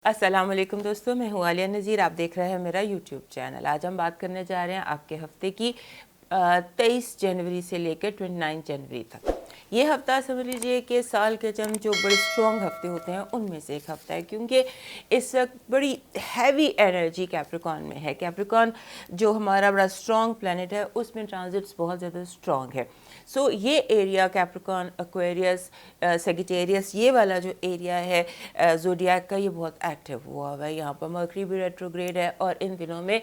السلام علیکم دوستوں، میں ہوں عالیہ نذیر، آپ دیکھ رہے ہیں میرا یوٹیوب چینل۔ آج ہم بات کرنے جا رہے ہیں آپ کے ہفتے کی 23 جنوری سے لے کے 29 جنوری تک۔ یہ ہفتہ سمجھ لیجئے کہ سال کے چند جو بڑے اسٹرانگ ہفتے ہوتے ہیں ان میں سے ایک ہفتہ ہے، کیونکہ اس وقت بڑی ہیوی انرجی کیپریکن میں ہے۔ کیپریکن جو ہمارا بڑا اسٹرانگ پلانٹ ہے اس میں ٹرانزٹس بہت زیادہ اسٹرانگ ہے۔ سو یہ ایریا کیپریکن، ایکویریس، سیگیٹیریس، یہ والا جو ایریا ہے زوڈیاک کا، یہ بہت ایکٹیو ہوا ہوا ہے۔ یہاں پر مرکری بھی ریٹروگریڈ ہے اور ان دنوں میں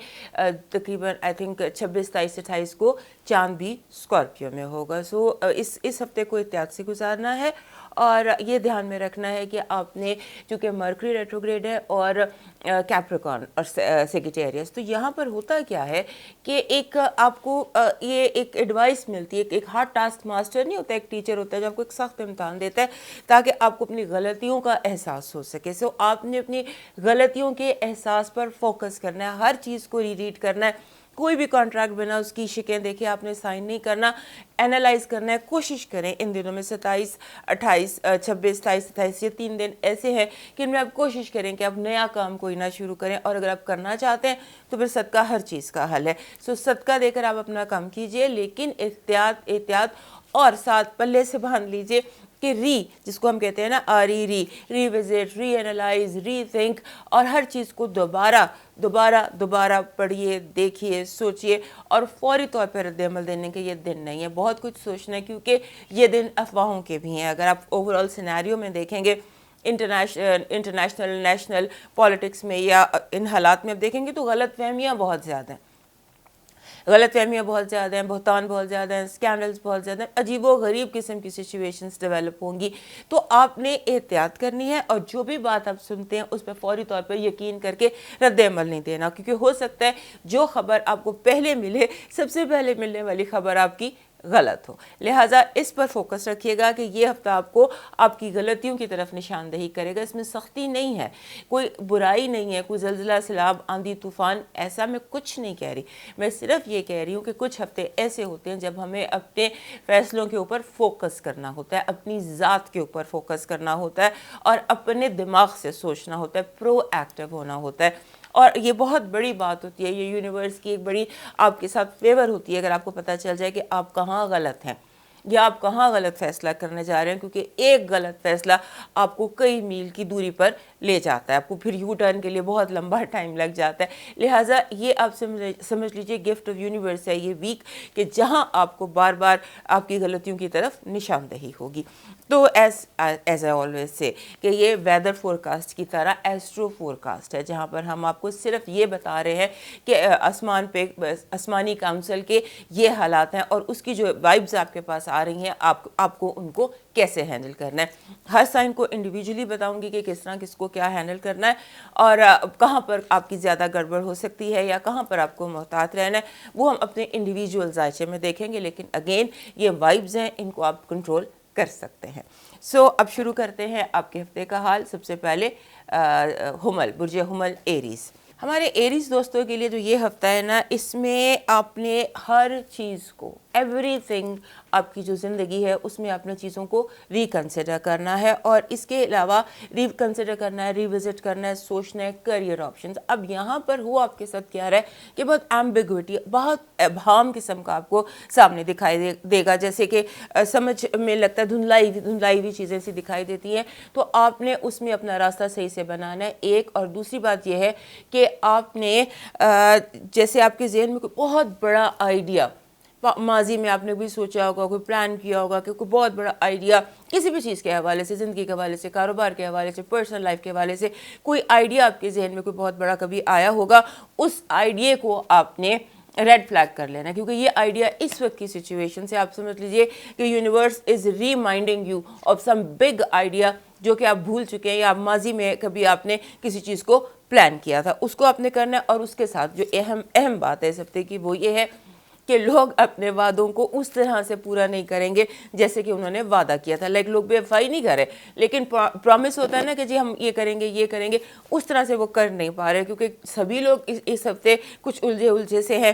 تقریباً 26، 27، 28 کو چاند بھی اسکارپیو میں ہوگا۔ سو اس ہفتے کو احتیاط سے گزارنا ہے اور یہ دھیان میں رکھنا ہے کہ آپ نے، چونکہ مرکری ریٹروگریڈ ہے اور کیپریکن اور سیگیٹیریس، تو یہاں پر ہوتا کیا ہے کہ ایک آپ کو یہ ایک ایڈوائس ملتی ہے، ایک ہارڈ ٹاسک ماسٹر نہیں ہوتا، ایک ٹیچر ہوتا ہے جو آپ کو ایک سخت امتحان دیتا ہے تاکہ آپ کو اپنی غلطیوں کا احساس ہو سکے۔ سو آپ نے اپنی غلطیوں کے احساس پر فوکس کرنا ہے، ہر چیز کو ری ریڈ کرنا ہے۔ کوئی بھی کانٹریکٹ بنا اس کی شکیں دیکھیں، آپ نے سائن نہیں کرنا، اینالائز کرنا ہے۔ کوشش کریں ان دنوں میں 27، 28، 26، 27، 28 یہ 3 دن ایسے ہیں کہ ان میں آپ کوشش کریں کہ آپ نیا کام کوئی نہ شروع کریں، اور اگر آپ کرنا چاہتے ہیں تو پھر صدقہ ہر چیز کا حل ہے۔ سو صدقہ دے کر آپ اپنا کام کیجئے، لیکن احتیاط اور ساتھ پلے سے باندھ لیجئے کہ جس کو ہم کہتے ہیں نا ری وزٹ، ری اینالائز، ری تھنک، اور ہر چیز کو دوبارہ پڑھیے، دیکھیے، سوچیے، اور فوری طور پہ رد عمل دینے کے یہ دن نہیں ہے۔ بہت کچھ سوچنا ہے کیونکہ یہ دن افواہوں کے بھی ہیں۔ اگر آپ اوورآل سینیریو میں دیکھیں گے، انٹرنیشنل نیشنل پالیٹکس میں یا ان حالات میں آپ دیکھیں گے تو غلط فہمیاں بہت زیادہ ہیں، بہتان بہت زیادہ ہیں، اسکینڈلز بہت زیادہ ہیں، عجیب و غریب قسم کی سچویشنز ڈیولپ ہوں گی۔ تو آپ نے احتیاط کرنی ہے اور جو بھی بات آپ سنتے ہیں اس پہ فوری طور پہ یقین کر کے رد عمل نہیں دینا، کیونکہ ہو سکتا ہے جو خبر آپ کو پہلے ملے، سب سے پہلے ملنے والی خبر آپ کی غلط ہو۔ لہٰذا اس پر فوکس رکھیے گا کہ یہ ہفتہ آپ کو آپ کی غلطیوں کی طرف نشاندہی کرے گا۔ اس میں سختی نہیں ہے، کوئی برائی نہیں ہے، کوئی زلزلہ، سیلاب، آندھی طوفان، ایسا میں کچھ نہیں کہہ رہی۔ میں صرف یہ کہہ رہی ہوں کہ کچھ ہفتے ایسے ہوتے ہیں جب ہمیں اپنے فیصلوں کے اوپر فوکس کرنا ہوتا ہے، اپنی ذات کے اوپر فوکس کرنا ہوتا ہے اور اپنے دماغ سے سوچنا ہوتا ہے، پرو ایکٹیو ہونا ہوتا ہے۔ اور یہ بہت بڑی بات ہوتی ہے، یہ یونیورس کی ایک بڑی آپ کے ساتھ فیور ہوتی ہے اگر آپ کو پتہ چل جائے کہ آپ کہاں غلط ہیں یا آپ کہاں غلط فیصلہ کرنے جا رہے ہیں، کیونکہ ایک غلط فیصلہ آپ کو کئی میل کی دوری پر لے جاتا ہے، آپ کو پھر یو ٹرن کے لیے بہت لمبا ٹائم لگ جاتا ہے۔ لہٰذا یہ آپ سمجھ لیجئے گفٹ آف یونیورس ہے یہ ویک، کہ جہاں آپ کو بار بار آپ کی غلطیوں کی طرف نشاندہی ہوگی۔ تو ایز آئی آلویز سے کہ یہ ویدر فورکاسٹ کی طرح ایسٹرو فورکاسٹ ہے، جہاں پر ہم آپ کو صرف یہ بتا رہے ہیں کہ آسمانی کونسل کے یہ حالات ہیں اور اس کی جو وائبز آپ کے پاس آ رہی ہیں، آپ کو ان کو کیسے ہینڈل کرنا ہے۔ ہر سائن کو انڈیویجولی بتاؤں گی کہ کس طرح کس کو کیا ہینڈل کرنا ہے اور کہاں پر آپ کی زیادہ گڑبڑ ہو سکتی ہے یا کہاں پر آپ کو محتاط رہنا ہے، وہ ہم اپنے انڈیویجول ذائچے میں دیکھیں گے، لیکن اگین یہ وائبز ہیں، ان کو آپ کنٹرول کر سکتے ہیں۔ سو اب شروع کرتے ہیں آپ کے ہفتے کا حال۔ سب سے پہلے حمل، برج حمل، ایریز۔ ہمارے ایریز دوستوں کے لیے جو یہ ہفتہ ہے نا، اس میں آپ نے ہر چیز کو، ایوری تھنگ، آپ کی جو زندگی ہے اس میں آپ نے چیزوں کو ریکنسیڈر کرنا ہے، اور اس کے علاوہ ریکنسیڈر کرنا ہے، ریوزٹ کرنا ہے، سوچنا ہے کیریئر آپشنز۔ اب یہاں پر ہوا آپ کے ساتھ کیا رہا ہے کہ بہت ایمبیگوٹی، بہت ابہام قسم کا آپ کو سامنے دکھائی دے گا، جیسے کہ سمجھ میں لگتا ہے دھندلائی ہوئی چیزیں سی دکھائی دیتی ہیں، تو آپ نے اس میں اپنا راستہ صحیح سے بنانا ہے ایک۔ اور دوسری بات یہ ہے کہ آپ نے جیسے آپ کے ذہن میں کوئی بہت بڑا آئیڈیا، ماضی میں آپ نے بھی سوچا ہوگا، کوئی پلان کیا ہوگا کہ کوئی بہت بڑا آئیڈیا کسی بھی چیز کے حوالے سے، زندگی کے حوالے سے، کاروبار کے حوالے سے، پرسنل لائف کے حوالے سے، کوئی آئیڈیا آپ کے ذہن میں کوئی بہت بڑا کبھی آیا ہوگا، اس آئیڈیا کو آپ نے ریڈ فلیگ کر لینا، کیونکہ یہ آئیڈیا اس وقت کی سچویشن سے آپ سمجھ لیجئے کہ universe is reminding you of some big idea جو کہ آپ بھول چکے ہیں، یا ماضی میں کبھی آپ نے کسی چیز کو پلان کیا تھا، اس کو آپ نے کرنا ہے۔ اور اس کے ساتھ جو اہم بات ہے اس ہفتے کی وہ یہ ہے کہ لوگ اپنے وعدوں کو اس طرح سے پورا نہیں کریں گے جیسے کہ انہوں نے وعدہ کیا تھا۔ لوگ بے وفائی نہیں کر رہے، لیکن پرومس ہوتا ہے نا کہ جی ہم یہ کریں گے، اس طرح سے وہ کر نہیں پا رہے، کیونکہ سبھی لوگ اس ہفتے کچھ الجھے سے ہیں۔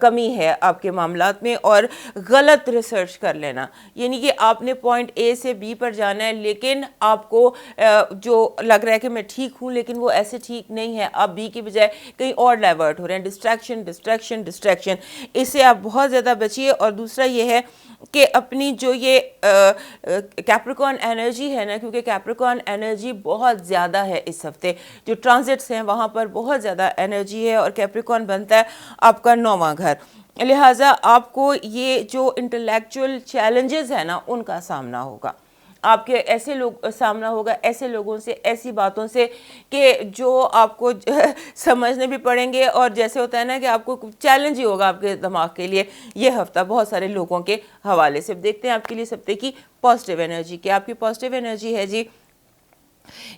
کمی ہے آپ کے معاملات میں، اور غلط ریسرچ کر لینا، یعنی کہ آپ نے پوائنٹ اے سے بی پر جانا ہے، لیکن آپ کو جو لگ رہا ہے کہ میں ٹھیک ہوں لیکن وہ ایسے ٹھیک نہیں ہے، آپ بی کی بجائے کہیں اور ڈائیورٹ ہو رہے ہیں، ڈسٹریکشن، اس سے آپ بہت زیادہ بچیے۔ اور دوسرا یہ ہے کہ اپنی جو یہ کیپریکارن انرجی ہے نا، کیونکہ کیپریکارن انرجی بہت زیادہ ہے اس ہفتے، جو ٹرانزٹس ہیں وہاں پر بہت زیادہ انرجی ہے، اور کیپریکارن بنتا ہے آپ کا 9واں گھر، لہٰذا آپ کو یہ جو انٹلیکچوئل چیلنجز ہیں نا ان کا سامنا ہوگا، آپ کے ایسے لوگ سامنا ہوگا، ایسے لوگوں سے، ایسی باتوں سے کہ جو آپ کو سمجھنے بھی پڑیں گے، اور جیسے ہوتا ہے نا کہ آپ کو چیلنج ہی ہوگا آپ کے دماغ کے لیے یہ ہفتہ بہت سارے لوگوں کے حوالے سے۔ دیکھتے ہیں آپ کے لیے اس ہفتے کی پازیٹیو انرجی کیا۔ آپ کی پازیٹیو انرجی ہے جی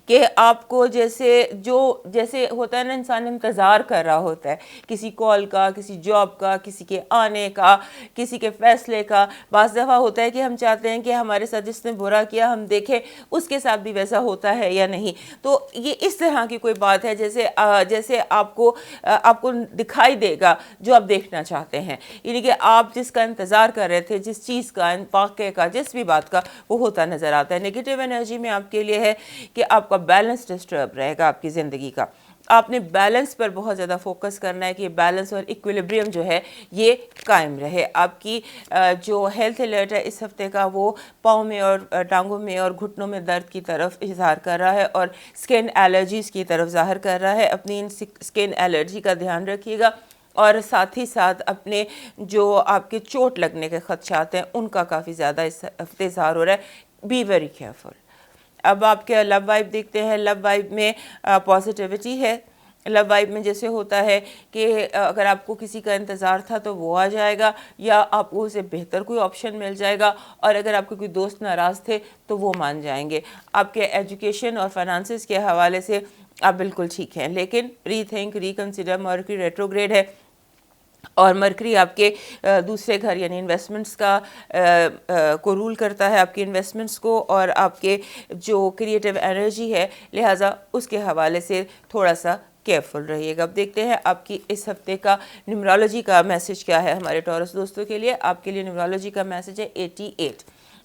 کہ آپ کو جیسے ہوتا ہے نا، انسان انتظار کر رہا ہوتا ہے کسی کال کا، کسی جاب کا، کسی کے آنے کا، کسی کے فیصلے کا۔ بعض دفعہ ہوتا ہے کہ ہم چاہتے ہیں کہ ہمارے ساتھ جس نے برا کیا ہم دیکھیں اس کے ساتھ بھی ویسا ہوتا ہے یا نہیں، تو یہ اس طرح کی کوئی بات ہے جیسے آپ کو دکھائی دے گا جو آپ دیکھنا چاہتے ہیں، یعنی کہ آپ جس کا انتظار کر رہے تھے، جس چیز کا، واقعے کا، جس بھی بات کا، وہ ہوتا نظر آتا ہے۔ نیگیٹو انرجی میں آپ کے لیے ہے کہ آپ کا بیلنس ڈسٹرب رہے گا آپ کی زندگی کا، آپ نے بیلنس پر بہت زیادہ فوکس کرنا ہے کہ یہ بیلنس اور ایکویلیبریم جو ہے یہ قائم رہے۔ آپ کی جو ہیلتھ الرٹ ہے اس ہفتے کا، وہ پاؤں میں اور ٹانگوں میں اور گھٹنوں میں درد کی طرف اظہار کر رہا ہے، اور سکن الرجیز کی طرف ظاہر کر رہا ہے۔ اپنی ان سکن الرجی کا دھیان رکھیے گا، اور ساتھ ہی ساتھ اپنے جو آپ کے چوٹ لگنے کے خدشات ہیں ان کا کافی زیادہ اس ہفتے اظہار ہو رہا ہے۔ Be very careful. اب آپ کے لو وائب دیکھتے ہیں۔ لو وائب میں پازیٹیوٹی ہے۔ لو وائب میں جیسے ہوتا ہے کہ اگر آپ کو کسی کا انتظار تھا تو وہ آ جائے گا، یا آپ کو اسے بہتر کوئی آپشن مل جائے گا، اور اگر آپ کے کوئی دوست ناراض تھے تو وہ مان جائیں گے۔ آپ کے ایجوکیشن اور فائنانسز کے حوالے سے آپ بالکل ٹھیک ہیں، لیکن ری تھنک، ری کنسیڈر، مرکری ریٹروگریڈ ہے، اور مرکری آپ کے دوسرے گھر یعنی انویسٹمنٹس کو رول کرتا ہے، آپ کی انویسٹمنٹس کو، اور آپ کے جو کریٹیو انرجی ہے، لہٰذا اس کے حوالے سے تھوڑا سا کیئرفل رہیے گا۔ اب دیکھتے ہیں آپ کی اس ہفتے کا نیومرولوجی کا میسج کیا ہے ہمارے ٹورس دوستوں کے لیے۔ آپ کے لیے نیومرولوجی کا میسج ہے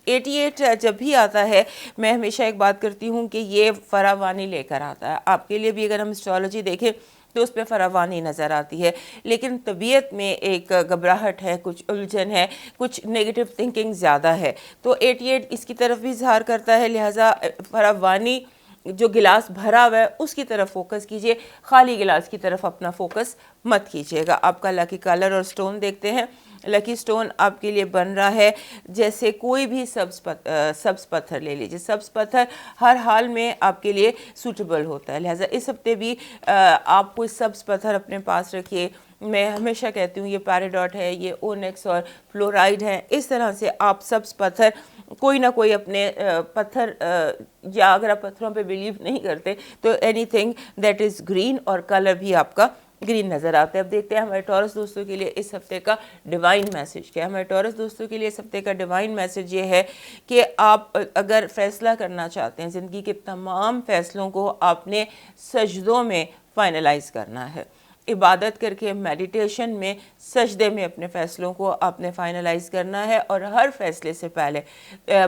88 جب بھی آتا ہے میں ہمیشہ ایک بات کرتی ہوں کہ یہ فراوانی لے کر آتا ہے آپ کے لیے بھی۔ اگر ہم اسٹرالوجی دیکھیں تو اس پہ فراوانی نظر آتی ہے، لیکن طبیعت میں ایک گھبراہٹ ہے، کچھ الجھن ہے، کچھ نیگیٹو تھنکنگ زیادہ ہے، تو 88 اس کی طرف بھی اظہار کرتا ہے، لہٰذا فراوانی جو گلاس بھرا ہوا ہے اس کی طرف فوکس کیجئے، خالی گلاس کی طرف اپنا فوکس مت کیجئے گا۔ آپ کا لکی کلر اور سٹون دیکھتے ہیں۔ لکی سٹون آپ کے لیے بن رہا ہے جیسے کوئی بھی سبز پتھر لے لیجیے، سبز پتھر ہر حال میں آپ کے لیے سوٹیبل ہوتا ہے، لہٰذا اس ہفتے بھی آپ کوئی سبز پتھر اپنے پاس رکھیے۔ میں ہمیشہ کہتی ہوں یہ پیراڈاٹ ہے، یہ اونکس اور فلورائڈ ہیں، اس طرح سے آپ سبز پتھر کوئی نہ کوئی اپنے پتھر، یا اگر آپ پتھروں پہ بلیو نہیں کرتے تو any thing that is green, اور کلر بھی آپ کا گرین نظر آتا ہے۔ اب دیکھتے ہیں ہمارے ٹورس دوستوں کے لیے اس ہفتے کا ڈیوائن میسج کیا ہے۔ ہمارے ٹورس دوستوں کے لیے اس ہفتے کا ڈیوائن میسج یہ ہے کہ آپ اگر فیصلہ کرنا چاہتے ہیں، زندگی کے تمام فیصلوں کو آپ نے سجدوں میں فائنلائز کرنا ہے، عبادت کر کے، میڈیٹیشن میں، سجدے میں اپنے فیصلوں کو آپ نے فائنلائز کرنا ہے، اور ہر فیصلے سے پہلے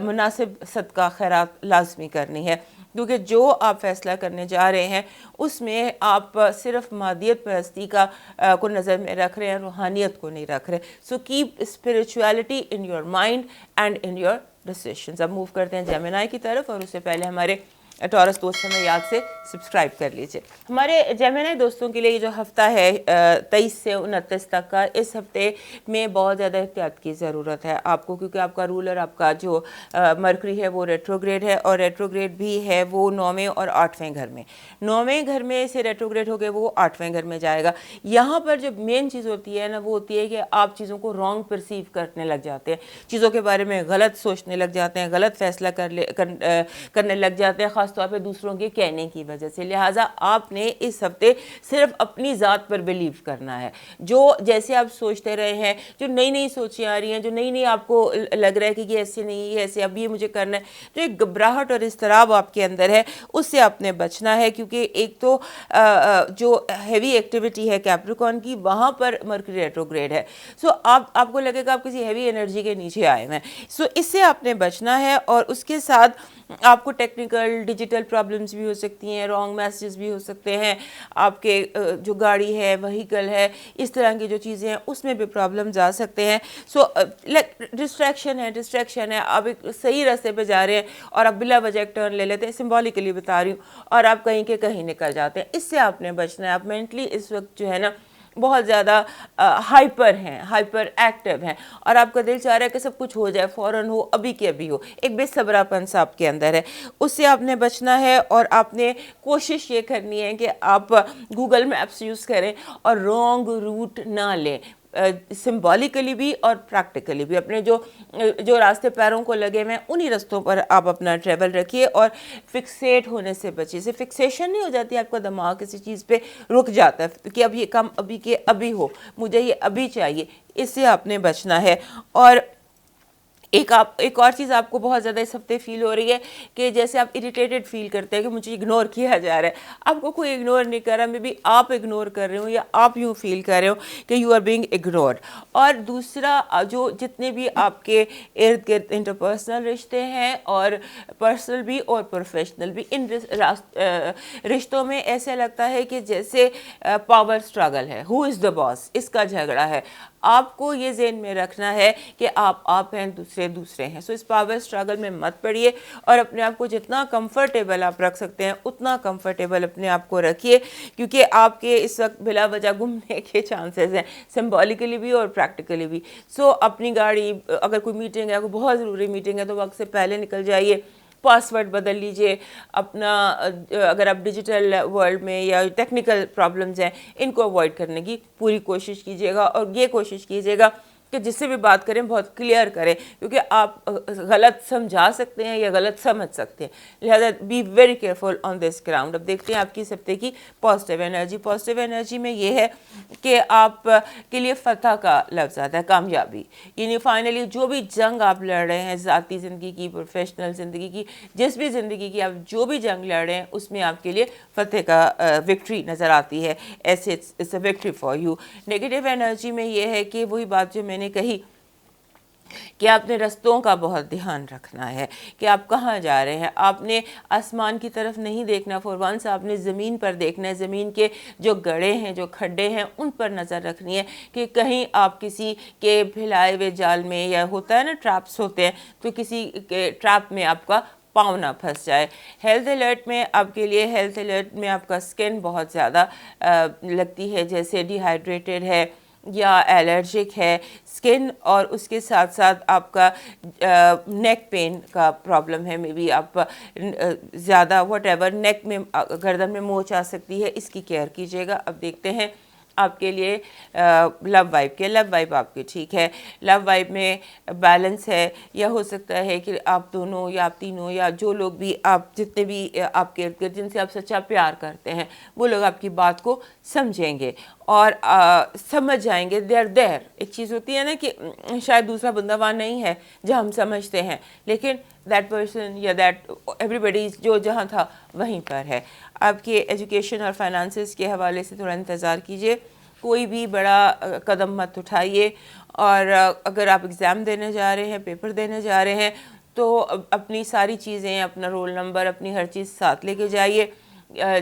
مناسب صدقہ خیرات لازمی کرنی ہے، کیونکہ جو آپ فیصلہ کرنے جا رہے ہیں اس میں آپ صرف مادیت پرستی کو نظر میں رکھ رہے ہیں، روحانیت کو نہیں رکھ رہے۔ So keep spirituality in your mind and in your decisions. اب موو کرتے ہیں جیمنائی کی طرف، اور اس سے پہلے ہمارے ٹورس دوستوں میں یاد سے سبسکرائب کر لیجئے۔ ہمارے جیمنائی دوستوں کے لیے یہ جو ہفتہ ہے 23 سے 29 تک کا، اس ہفتے میں بہت زیادہ احتیاط کی ضرورت ہے آپ کو، کیونکہ آپ کا رولر، آپ کا جو مرکری ہے وہ ریٹروگریڈ ہے، اور ریٹروگریڈ بھی ہے وہ 9ویں اور 8ویں گھر میں۔ 9ویں گھر میں سے ریٹروگریڈ ہو کے وہ 8ویں گھر میں جائے گا۔ یہاں پر جو مین چیز ہوتی ہے نا، وہ ہوتی ہے کہ آپ چیزوں کو رانگ پرسیو کرنے لگ جاتے ہیں، چیزوں کے بارے میں غلط سوچنے لگ جاتے ہیں، غلط فیصلہ کرنے لگ جاتے ہیں، خاص خاص طور پہ دوسروں کے کہنے کی وجہ سے. لہٰذا آپ نے اس ہفتے صرف اپنی ذات پر بلیو کرنا ہے. جو جیسے آپ سوچتے رہے ہیں, جو نئی نئی سوچیں آ رہی ہیں, جو نئی آپ کو لگ رہا ہے کہ یہ ایسے نہیں, یہ ایسے, اب یہ مجھے کرنا ہے, جو ایک گھبراہٹ اور اضطراب آپ کے اندر ہے, اس سے آپ نے بچنا ہے. کیونکہ ایک تو جو ہیوی ایکٹیویٹی ہے کیپریکن کی, وہاں پر مرکری ریٹروگریڈ ہے. سو آپ کو لگے گا آپ کسی ہیوی انرجی کے نیچے آئے ہیں. سو اس سے آپ نے بچنا ہے. اور اس کے ساتھ آپ کو ٹیکنیکل ڈیجیٹل پرابلمس بھی ہو سکتی ہیں, رانگ میسیجز بھی ہو سکتے ہیں, آپ کے جو گاڑی ہے, وہیکل ہے, اس طرح کی جو چیزیں ہیں اس میں بھی پرابلمز آ سکتے ہیں. سو ڈسٹریکشن ہے, آپ ایک صحیح راستے پہ جا رہے ہیں اور آپ بلا وجہ ایک ٹرن لے لیتے ہیں, سمبولیکلی بتا رہی ہوں, اور آپ کہیں کے کہیں نکل جاتے ہیں. اس سے آپ نے بچنا ہے. آپ مینٹلی اس وقت جو ہے نا بہت زیادہ ہائپر ہیں, ہائپر ایکٹیو ہیں, اور آپ کا دل چاہ رہا ہے کہ سب کچھ ہو جائے, فوراً ہو, ابھی کے ابھی ہو. ایک بے صبرا پن سا آپ کے اندر ہے, اس سے آپ نے بچنا ہے. اور آپ نے کوشش یہ کرنی ہے کہ آپ گوگل میپس یوز کریں اور رانگ روٹ نہ لیں, سمبولیکلی بھی اور پریکٹیکلی بھی. اپنے جو راستے پیروں کو لگے ہوئے ہیں انہی رستوں پر آپ اپنا ٹریول رکھیے, اور فکسیٹ ہونے سے بچیے. سے فکسیشن نہیں ہو جاتی, آپ کا دماغ کسی چیز پہ رک جاتا ہے کہ اب یہ کم ابھی کے ابھی ہو, مجھے یہ ابھی چاہیے. اس سے آپ نے بچنا ہے. اور ایک اور چیز آپ کو بہت زیادہ اس ہفتے فیل ہو رہی ہے کہ جیسے آپ اریٹیٹڈ فیل کرتے ہیں کہ مجھے اگنور کیا جا رہا ہے. آپ کو کوئی اگنور نہیں کر رہا, میں بھی آپ اگنور کر رہے ہوں, یا آپ یوں فیل کر رہے ہو کہ یو آر بینگ اگنورڈ. اور دوسرا, جو جتنے بھی آپ کے ارد گرد انٹرپرسنل رشتے ہیں, اور پرسنل بھی اور پروفیشنل بھی, ان رشتوں میں ایسے لگتا ہے کہ جیسے پاور اسٹرگل ہے, ہو از دا باس, اس کا جھگڑا ہے. آپ کو یہ ذہن میں رکھنا ہے کہ آپ ہیں, دوسرے ہیں. سو اس پاور اسٹرگل میں مت پڑیے, اور اپنے آپ کو جتنا کمفرٹیبل آپ رکھ سکتے ہیں اتنا کمفرٹیبل اپنے آپ کو رکھیے, کیونکہ آپ کے اس وقت بلا وجہ گمنے کے چانسز ہیں, سمبولیکلی بھی اور پریکٹیکلی بھی. سو اپنی گاڑی, اگر کوئی میٹنگ ہے, کوئی بہت ضروری میٹنگ ہے, تو وقت سے پہلے نکل جائیے. پاسورڈ بدل لیجئے اپنا, اگر آپ ڈیجیٹل ورلڈ میں یا ٹیکنیکل پرابلمز ہیں ان کو اوائڈ کرنے کی پوری کوشش کیجیے گا. اور یہ کوشش کیجیے گا کہ جس سے بھی بات کریں بہت کلیئر کریں, کیونکہ آپ غلط سمجھا سکتے ہیں یا غلط سمجھ سکتے ہیں. لہذا be very careful on this ground. اب دیکھتے ہیں آپ کی اس ہفتے کی پازیٹیو انرجی. پازیٹیو انرجی میں یہ ہے کہ آپ کے لیے فتح کا لفظ آتا ہے, کامیابی. یعنی فائنلی جو بھی جنگ آپ لڑ رہے ہیں, ذاتی زندگی کی, پروفیشنل زندگی کی, جس بھی زندگی کی آپ جو بھی جنگ لڑ رہے ہیں, اس میں آپ کے لیے فتح کا وکٹری نظر آتی ہے. ایسے it's a victory for you. Negative energy میں یہ ہے کہ وہی بات جو میں نے کہی کہ آپ نے رستوں کا بہت دھیان رکھنا ہے کہ آپ کہاں جا رہے ہیں. آپ نے آسمان کی طرف نہیں دیکھنا, فور ونس آپ نے زمین پر دیکھنا ہے. زمین کے جو گڑھے ہیں, جو کھڈے ہیں, ان پر نظر رکھنی ہے کہ کہیں آپ کسی کے پھیلائے ہوئے جال میں, یا ہوتا ہے نا ٹریپس ہوتے ہیں, تو کسی کے ٹریپ میں آپ کا پاؤں نہ پھنس جائے. ہیلتھ الرٹ میں آپ کے لیے, ہیلتھ الرٹ میں آپ کا سکن بہت زیادہ لگتی ہے جیسے ڈی ہائیڈریٹڈ ہے یا الرجک ہے سکن, اور اس کے ساتھ ساتھ آپ کا نیک پین کا پرابلم ہے. میں بھی آپ زیادہ واٹ ایور نیک میں, گردن میں موچ آ سکتی ہے, اس کی کیئر کیجیے گا. اب دیکھتے ہیں آپ کے لیے لو وائب کے. لو وائب آپ کی ٹھیک ہے. لو وائب میں بیلنس ہے, یا ہو سکتا ہے کہ آپ دونوں یا آپ تینوں یا جو لوگ بھی آپ, جتنے بھی آپ کے ارد گرد جن سے آپ سچا پیار کرتے ہیں, وہ لوگ آپ کی بات کو سمجھیں گے اور سمجھ جائیں گے. دیر ایک چیز ہوتی ہے نا کہ شاید دوسرا بندہ وہاں نہیں ہے جہاں ہم سمجھتے ہیں, لیکن دیٹ پرسن یا دیٹ ایوری بڈی جو جہاں تھا وہیں پر ہے. آپ کے ایجوکیشن اور فائنانسز کے حوالے سے تھوڑا انتظار کیجیے. کوئی بھی بڑا قدم مت اٹھائیے, اور اگر آپ ایگزام دینے جا رہے ہیں, پیپر دینے جا رہے ہیں, تو اپنی ساری چیزیں, اپنا رول نمبر, اپنی ہر چیز ساتھ لے کے جائیے.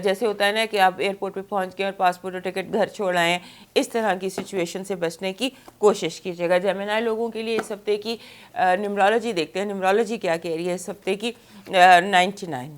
جیسے ہوتا ہے نا کہ آپ ایئرپورٹ پہ پہنچ گئے اور پاسپورٹ اور ٹکٹ گھر چھوڑ آئے ہیں, اس طرح کی سچویشن سے بچنے کی کوشش کیجیے گا. جیمنائی لوگوں کے لیے اس ہفتے کی نیمرولوجی دیکھتے ہیں. نیمرولوجی کیا کہہ رہی ہے اس ہفتے کی. 99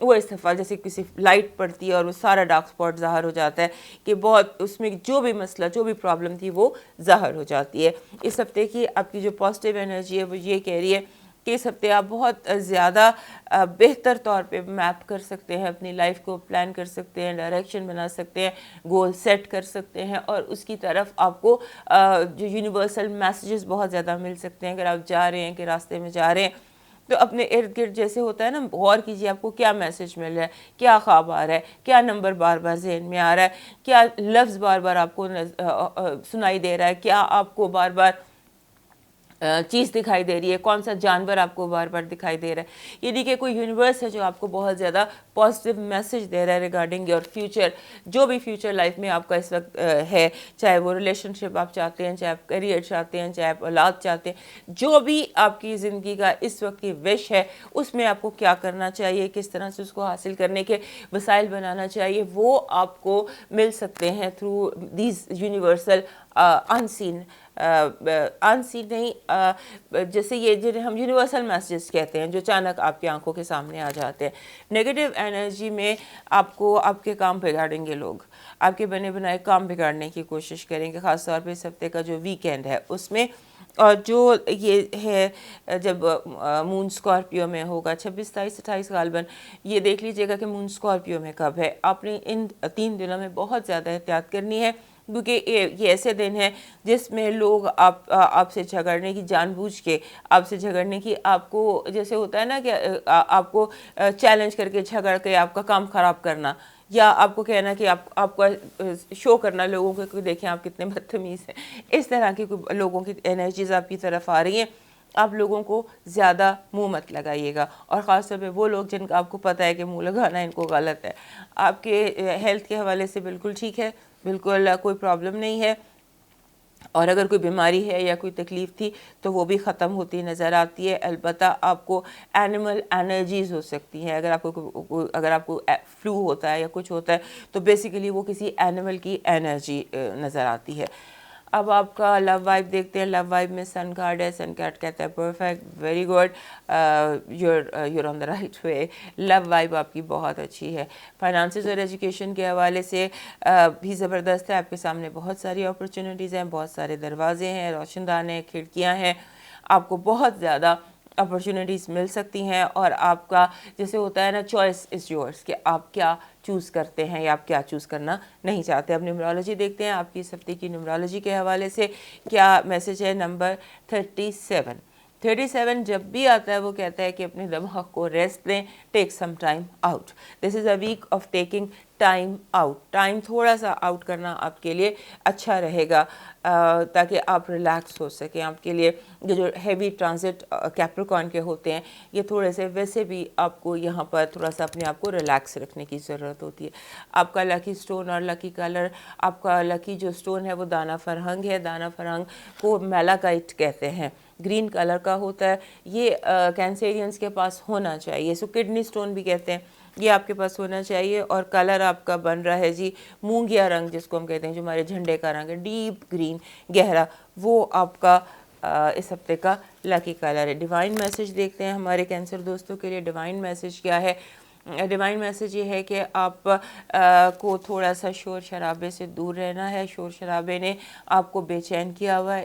وہ استفال جیسے کسی لائٹ پڑتی ہے اور وہ سارا ڈارک اسپاٹ ظاہر ہو جاتا ہے کہ بہت اس میں جو بھی مسئلہ جو بھی پرابلم تھی وہ ظاہر ہو جاتی ہے. اس ہفتے کی آپ کی جو پازیٹیو انرجی ہے وہ یہ کہہ رہی ہے کہ اس ہفتے آپ بہت زیادہ بہتر طور پہ میپ کر سکتے ہیں اپنی لائف کو، پلان کر سکتے ہیں، ڈائریکشن بنا سکتے ہیں، گول سیٹ کر سکتے ہیں اور اس کی طرف آپ کو جو یونیورسل میسیجز بہت زیادہ مل سکتے ہیں. اگر آپ جا رہے ہیں کہ راستے میں جا رہے ہیں تو اپنے ارد گرد جیسے ہوتا ہے نا، غور کیجیے آپ کو کیا میسیج مل رہا ہے، کیا خواب آ رہا ہے، کیا نمبر بار بار ذہن میں آ رہا ہے، کیا لفظ بار بار آپ کو سنائی دے رہا ہے، کیا آپ کو بار بار چیز دکھائی دے رہی ہے، کون سا جانور آپ کو بار بار دکھائی دے رہا ہے. یعنی کہ کوئی یونیورس ہے جو آپ کو بہت زیادہ پازیٹیو میسیج دے رہا ہے ریگارڈنگ یور فیوچر. جو بھی فیوچر لائف میں آپ کا اس وقت ہے، چاہے وہ ریلیشن شپ آپ چاہتے ہیں، چاہے آپ کیریئر چاہتے ہیں، چاہے آپ اولاد چاہتے ہیں، جو بھی آپ کی زندگی کا اس وقت کی وش ہے اس میں آپ کو کیا کرنا چاہیے، کس طرح سے اس کو حاصل کرنے کے وسائل بنانا چاہیے، وہ آپ کو مل سکتے ہیں تھرو دیز یونیورسل انسین نہیں، جیسے یہ جنہیں ہم یونیورسل میسیجز کہتے ہیں جو اچانک آپ کی آنکھوں کے سامنے آ جاتے ہیں. نیگیٹو انرجی میں آپ کو آپ کے کام بگاڑیں گے لوگ، آپ کے بنے بنائے کام بگاڑنے کی کوشش کریں گے، خاص طور پہ اس ہفتے کا جو ویکینڈ ہے اس میں. اور جو یہ ہے جب مون اسکارپیو میں ہوگا 26، 27، 28 غالباً، یہ دیکھ لیجئے گا کہ مون اسکارپیو میں کب ہے. آپ نے ان 3 دنوں میں بہت زیادہ احتیاط کرنی ہے کیونکہ یہ ایسے دن ہیں جس میں لوگ آپ سے جھگڑنے کی، جان بوجھ کے آپ سے جھگڑنے کی، آپ کو جیسے ہوتا ہے نا کہ آپ کو چیلنج کر کے جھگڑ کے آپ کا کام خراب کرنا، یا آپ کو کہنا کہ آپ کا شو کرنا لوگوں کو کہ دیکھیں آپ کتنے بدتمیز ہیں. اس طرح کی لوگوں کی انرجیز آپ کی طرف آ رہی ہیں. آپ لوگوں کو زیادہ منہ مت لگائیے گا، اور خاص طور پہ وہ لوگ جن کا آپ کو پتہ ہے کہ منہ لگانا ان کو غلط ہے. آپ کے ہیلتھ کے حوالے سے بالکل ٹھیک ہے، بالکل کوئی پرابلم نہیں ہے، اور اگر کوئی بیماری ہے یا کوئی تکلیف تھی تو وہ بھی ختم ہوتی نظر آتی ہے. البتہ آپ کو اینیمل انرجیز ہو سکتی ہیں. اگر آپ کو فلو ہوتا ہے یا کچھ ہوتا ہے تو بیسیکلی وہ کسی اینیمل کی انرجی نظر آتی ہے. اب آپ کا لو وائب دیکھتے ہیں. لو وائب میں سن کارڈ ہے. سن کارڈ کہتا ہے perfect, very good, your on the right way. Love vibe آپ کی بہت اچھی ہے. فائنانسز اور ایجوکیشن کے حوالے سے بھی زبردست ہے. آپ کے سامنے بہت ساری اپرچونیٹیز ہیں، بہت سارے دروازے ہیں، روشن دان ہیں، کھڑکیاں ہیں. آپ کو بہت زیادہ اپرچونیٹیز مل سکتی ہیں، اور آپ کا جیسے ہوتا ہے نا، چوائس از یورس، کہ آپ کیا چوز کرتے ہیں یا آپ کیا چوز کرنا نہیں چاہتے. اب نیومرالوجی دیکھتے ہیں. آپ کی اس ہفتے کی نیومرالوجی کے حوالے سے کیا میسج ہے. نمبر 37 جب بھی آتا ہے وہ کہتا ہے کہ اپنے دماغ کو ریسٹ دیں. Take some time out. This is a week of taking time out. Time تھوڑا سا آؤٹ کرنا آپ کے لیے اچھا رہے گا تاکہ آپ ریلیکس ہو سکیں. آپ کے لیے یہ جو ہیوی ٹرانزٹ کیپریکارن کے ہوتے ہیں یہ تھوڑے سے، ویسے بھی آپ کو یہاں پر تھوڑا سا اپنے آپ کو ریلیکس رکھنے کی ضرورت ہوتی ہے. آپ کا لکی سٹون اور لکی کلر، آپ کا لکی جو سٹون ہے وہ دانہ فرہنگ ہے. دانہ فرہنگ کو میلاکائٹ کہتے ہیں، گرین کلر کا ہوتا ہے. یہ کینسیرینز کے پاس ہونا چاہیے. سو کڈنی سٹون بھی کہتے ہیں، یہ آپ کے پاس ہونا چاہیے. اور کلر آپ کا بن رہا ہے جی مونگیا رنگ، جس کو ہم کہتے ہیں جو ہمارے جھنڈے کا رنگ ہے، ڈیپ گرین، گہرا، وہ آپ کا اس ہفتے کا لکی کلر ہے. ڈیوائن میسج دیکھتے ہیں ہمارے کینسر دوستوں کے لیے. ڈیوائن میسج کیا ہے؟ ڈیوائن میسج یہ ہے کہ آپ کو تھوڑا سا شور شرابے سے دور رہنا ہے. شور شرابے نے آپ کو بے چین کیا ہوا ہے،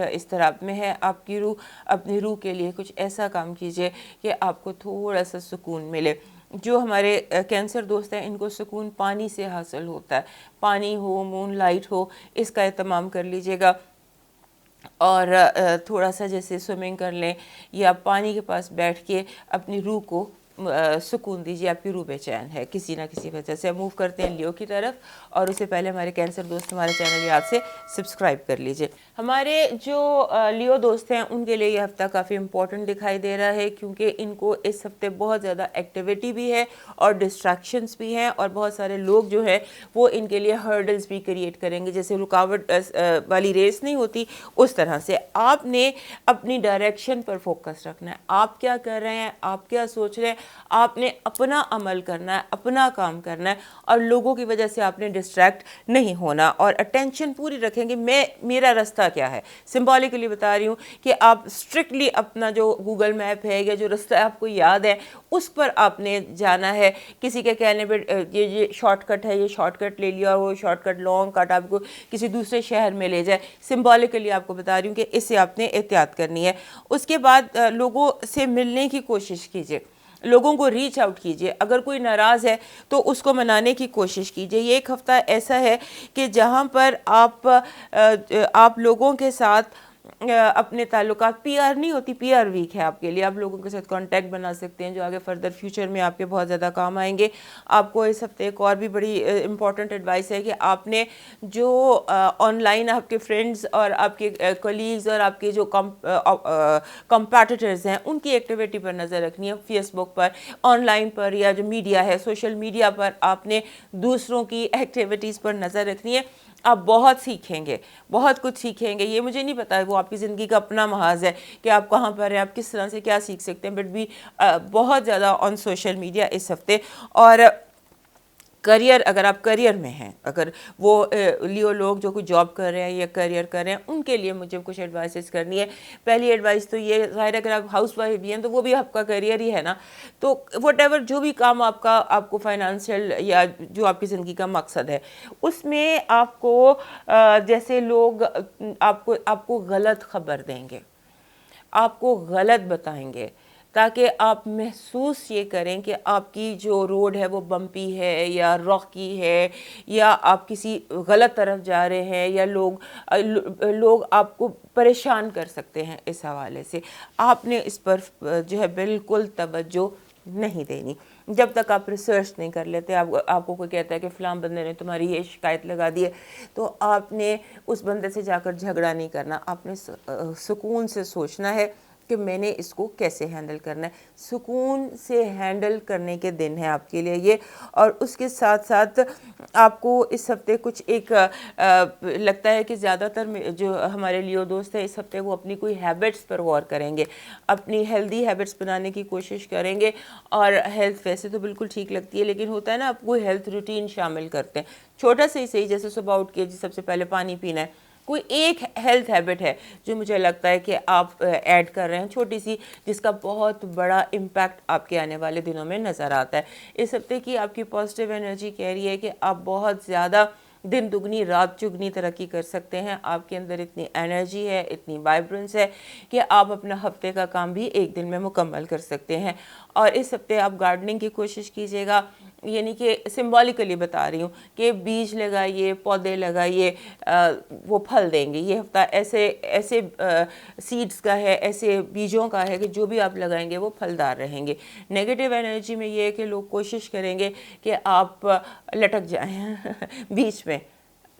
اضطراب میں ہے آپ کی روح. اپنی روح کے لیے کچھ ایسا کام کیجئے کہ آپ کو تھوڑا سا سکون ملے. جو ہمارے کینسر دوست ہیں ان کو سکون پانی سے حاصل ہوتا ہے. پانی ہو، مون لائٹ ہو، اس کا اہتمام کر لیجئے گا. اور تھوڑا سا جیسے سوئمنگ کر لیں یا پانی کے پاس بیٹھ کے اپنی روح کو سکون دیجیے. آپ کی روح بے چین ہے کسی نہ کسی وجہ سے. موو کرتے ہیں لیو کی طرف، اور اس سے پہلے ہمارے کینسر دوست ہمارے چینل یاد سے سبسکرائب کر لیجئے. ہمارے جو لیو دوست ہیں ان کے لیے یہ ہفتہ کافی امپورٹنٹ دکھائی دے رہا ہے، کیونکہ ان کو اس ہفتے بہت زیادہ ایکٹیویٹی بھی ہے اور ڈسٹریکشنز بھی ہیں، اور بہت سارے لوگ جو ہے وہ ان کے لیے ہرڈلز بھی کریٹ کریں گے. جیسے رکاوٹ والی ریس نہیں ہوتی اس طرح سے. آپ نے اپنی ڈائریکشن پر فوکس رکھنا ہے. آپ کیا کر رہے ہیں، آپ کیا سوچ رہے ہیں، آپ نے اپنا عمل کرنا ہے, اپنا کام کرنا ہے, اور لوگوں کی وجہ سے آپ نے ڈسٹریکٹ نہیں ہونا, اور اٹینشن پوری رکھیں گے میرا راستہ کیا ہے. سمبولکلی بتا رہی ہوں کہ آپ اسٹرکٹلی اپنا جو گوگل میپ ہے یا جو راستہ آپ کو یاد ہے اس پر آپ نے جانا ہے. کسی کے کہنے پہ یہ شارٹ کٹ ہے, یہ شارٹ کٹ لے لیا, اور وہ شارٹ کٹ لانگ کٹ آپ کو کسی دوسرے شہر میں لے جائے. سمبولکلی آپ کو بتا رہی ہوں کہ اس سے آپ نے احتیاط کرنی ہے. اس کے بعد لوگوں سے ملنے کی کوشش کیجیے, لوگوں کو ریچ آؤٹ کیجیے. اگر کوئی ناراض ہے تو اس کو منانے کی کوشش کیجیے. یہ ایک ہفتہ ایسا ہے کہ جہاں پر آپ لوگوں کے ساتھ اپنے تعلقات, پی آر نہیں ہوتی, پی آر ویک ہے آپ کے لیے. آپ لوگوں کے ساتھ کانٹیکٹ بنا سکتے ہیں جو آگے فردر فیوچر میں آپ کے بہت زیادہ کام آئیں گے. آپ کو اس ہفتے ایک اور بھی بڑی امپورٹنٹ ایڈوائس ہے کہ آپ نے جو آن لائن آپ کے فرینڈز اور آپ کے کولیگز اور آپ کے جو کمپیٹیٹرز ہیں ان کی ایکٹیویٹی پر نظر رکھنی ہے. Face book per, on line پر, یا جو میڈیا ہے سوشل میڈیا پر آپ نے دوسروں کی ایکٹیویٹیز پر نظر رکھنی ہے. آپ بہت سیکھیں گے, بہت کچھ سیکھیں گے. یہ مجھے نہیں پتا ہے, وہ آپ کی زندگی کا اپنا محاذ ہے کہ آپ کہاں پر ہیں, آپ کس طرح سے کیا سیکھ سکتے ہیں. بٹ بھی بہت زیادہ آن سوشل میڈیا اس ہفتے. اور کریئر, اگر آپ کریئر میں ہیں, اگر وہ لیو لوگ جو کوئی جاب کر رہے ہیں یا کریئر کر رہے ہیں, ان کے لیے مجھے کچھ ایڈوائسز کرنی ہے. پہلی ایڈوائس تو یہ, ظاہر ہے اگر آپ ہاؤس وائف بھی ہیں تو وہ بھی آپ کا کریئر ہی ہے نا. تو وٹ ایور جو بھی کام آپ کو فائنانشیل یا جو آپ کی زندگی کا مقصد ہے اس میں آپ کو جیسے لوگ آپ کو غلط خبر دیں گے, آپ کو غلط بتائیں گے, تاکہ آپ محسوس یہ کریں کہ آپ کی جو روڈ ہے وہ بمپی ہے یا راکی ہے, یا آپ کسی غلط طرف جا رہے ہیں, یا لوگ آپ کو پریشان کر سکتے ہیں. اس حوالے سے آپ نے اس پر جو ہے بالکل توجہ نہیں دینی جب تک آپ ریسرچ نہیں کر لیتے. آپ کو کوئی کہتا ہے کہ فلاں بندے نے تمہاری یہ شکایت لگا دی ہے, تو آپ نے اس بندے سے جا کر جھگڑا نہیں کرنا. آپ نے سکون سے سوچنا ہے کہ میں نے اس کو کیسے ہینڈل کرنا ہے. سکون سے ہینڈل کرنے کے دن ہے آپ کے لیے یہ. اور اس کے ساتھ ساتھ آپ کو اس ہفتے کچھ ایک لگتا ہے کہ زیادہ تر جو ہمارے لیو دوست ہیں اس ہفتے وہ اپنی کوئی ہیبٹس پر غور کریں گے, اپنی ہیلدی ہیبٹس بنانے کی کوشش کریں گے. اور ہیلتھ ویسے تو بالکل ٹھیک لگتی ہے, لیکن ہوتا ہے نا آپ کوئی ہیلتھ روٹین شامل کرتے ہیں, چھوٹا سے ہی صحیح, جیسے صبح اٹھ کے سب سے پہلے پانی پینا ہے. کوئی ایک ہیلتھ ہیبٹ ہے جو مجھے لگتا ہے کہ آپ ایڈ کر رہے ہیں, چھوٹی سی, جس کا بہت بڑا امپیکٹ آپ کے آنے والے دنوں میں نظر آتا ہے. اس ہفتے کی آپ کی پازیٹیو انرجی کہہ رہی ہے کہ آپ بہت زیادہ دن دگنی رات چگنی ترقی کر سکتے ہیں. آپ کے اندر اتنی انرجی ہے, اتنی وائبرنس ہے کہ آپ اپنا ہفتے کا کام بھی ایک دن میں مکمل کر سکتے ہیں. اور اس ہفتے آپ گارڈننگ کی کوشش کیجیے گا, یعنی کہ سمبولکلی بتا رہی ہوں کہ بیج لگائیے, پودے لگائیے, وہ پھل دیں گے. یہ ہفتہ ایسے سیڈز کا ہے, ایسے بیجوں کا ہے کہ جو بھی آپ لگائیں گے وہ پھلدار رہیں گے. نیگیٹو انرجی میں یہ ہے کہ لوگ کوشش کریں گے کہ آپ لٹک جائیں بیچ میں,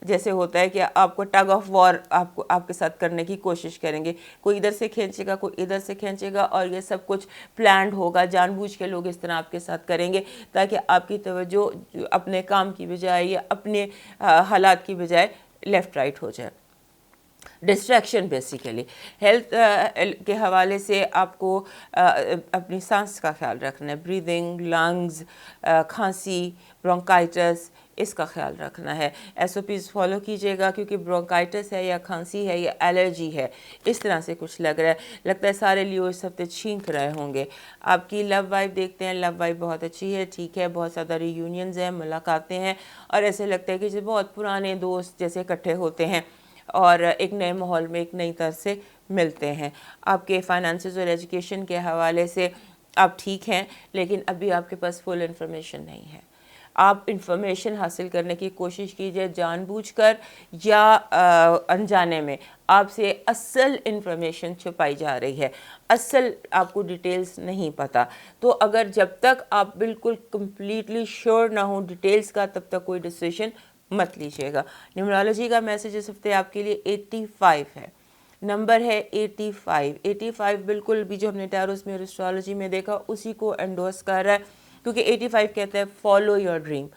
جیسے ہوتا ہے کہ آپ کو ٹگ آف وار آپ کے ساتھ کرنے کی کوشش کریں گے. کوئی ادھر سے کھینچے گا, کوئی ادھر سے کھینچے گا, اور یہ سب کچھ پلانڈ ہوگا. جان بوجھ کے لوگ اس طرح آپ کے ساتھ کریں گے تاکہ آپ کی توجہ اپنے کام کی بجائے یا اپنے حالات کی بجائے لیفٹ رائٹ ہو جائے. ڈسٹریکشن بیسیکلی ہیلتھ کے حوالے سے آپ کو اپنی سانس کا خیال رکھنا ہے. بریدنگ, لنگز, کھانسی, برونکائٹس, اس کا خیال رکھنا ہے. ایس او پیز فالو کیجیے گا, کیونکہ برونکائٹس ہے یا کھانسی ہے یا الرجی ہے, اس طرح سے کچھ لگ رہا ہے. لگتا ہے سارے لیو اس ہفتے چھینک رہے ہوں گے. آپ کی لو وائف دیکھتے ہیں, لو وائف بہت اچھی ہے, ٹھیک ہے, بہت زیادہ ری یونینز ہیں, ملاقاتیں ہیں, اور ایسے لگتا ہے کہ جیسے بہت پرانے دوست جیسے اکٹھے ہوتے ہیں اور ایک نئے ماحول میں ایک نئی طرح سے ملتے ہیں. آپ کے فائنانسز اور ایجوکیشن کے حوالے سے آپ ٹھیک ہیں, لیکن ابھی آپ کے پاس فل انفارمیشن نہیں ہے. آپ انفارمیشن حاصل کرنے کی کوشش کیجئے, جان بوجھ کر یا انجانے میں. آپ سے اصل انفارمیشن چھپائی جا رہی ہے, اصل آپ کو ڈیٹیلز نہیں پتہ. تو اگر جب تک آپ بالکل کمپلیٹلی شیور نہ ہوں ڈیٹیلز کا, تب تک کوئی ڈیسیشن مت لیجیے گا. نیومرالوجی کا میسج اس ہفتے آپ کے لیے 85 ہے, نمبر ہے 85. 85 بالکل بھی جو ہم نے ٹیروز میں ایسٹرالوجی میں دیکھا اسی کو انڈورس کر رہا ہے, کیونکہ 85 کہتا ہے فالو یور ڈریم.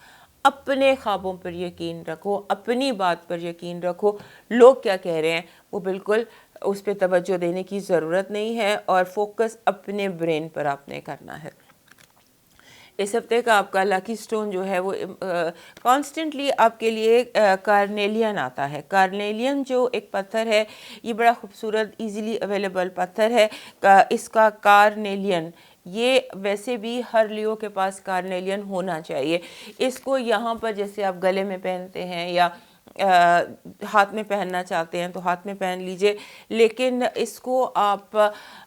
اپنے خوابوں پر یقین رکھو, اپنی بات پر یقین رکھو. لوگ کیا کہہ رہے ہیں وہ بالکل اس پہ توجہ دینے کی ضرورت نہیں ہے, اور فوکس اپنے برین پر آپ نے کرنا ہے. اس ہفتے کا آپ کا لکی سٹون جو ہے وہ کانسٹنٹلی آپ کے لیے کارنیلین آتا ہے. کارنیلین جو ایک پتھر ہے یہ بڑا خوبصورت ایزیلی اویلیبل پتھر ہے. اس کا کارنیلین یہ ویسے بھی ہر لیو کے پاس کارنیلین ہونا چاہیے. اس کو یہاں پر جیسے آپ گلے میں پہنتے ہیں یا ہاتھ میں پہننا چاہتے ہیں تو ہاتھ میں پہن لیجئے, لیکن اس کو آپ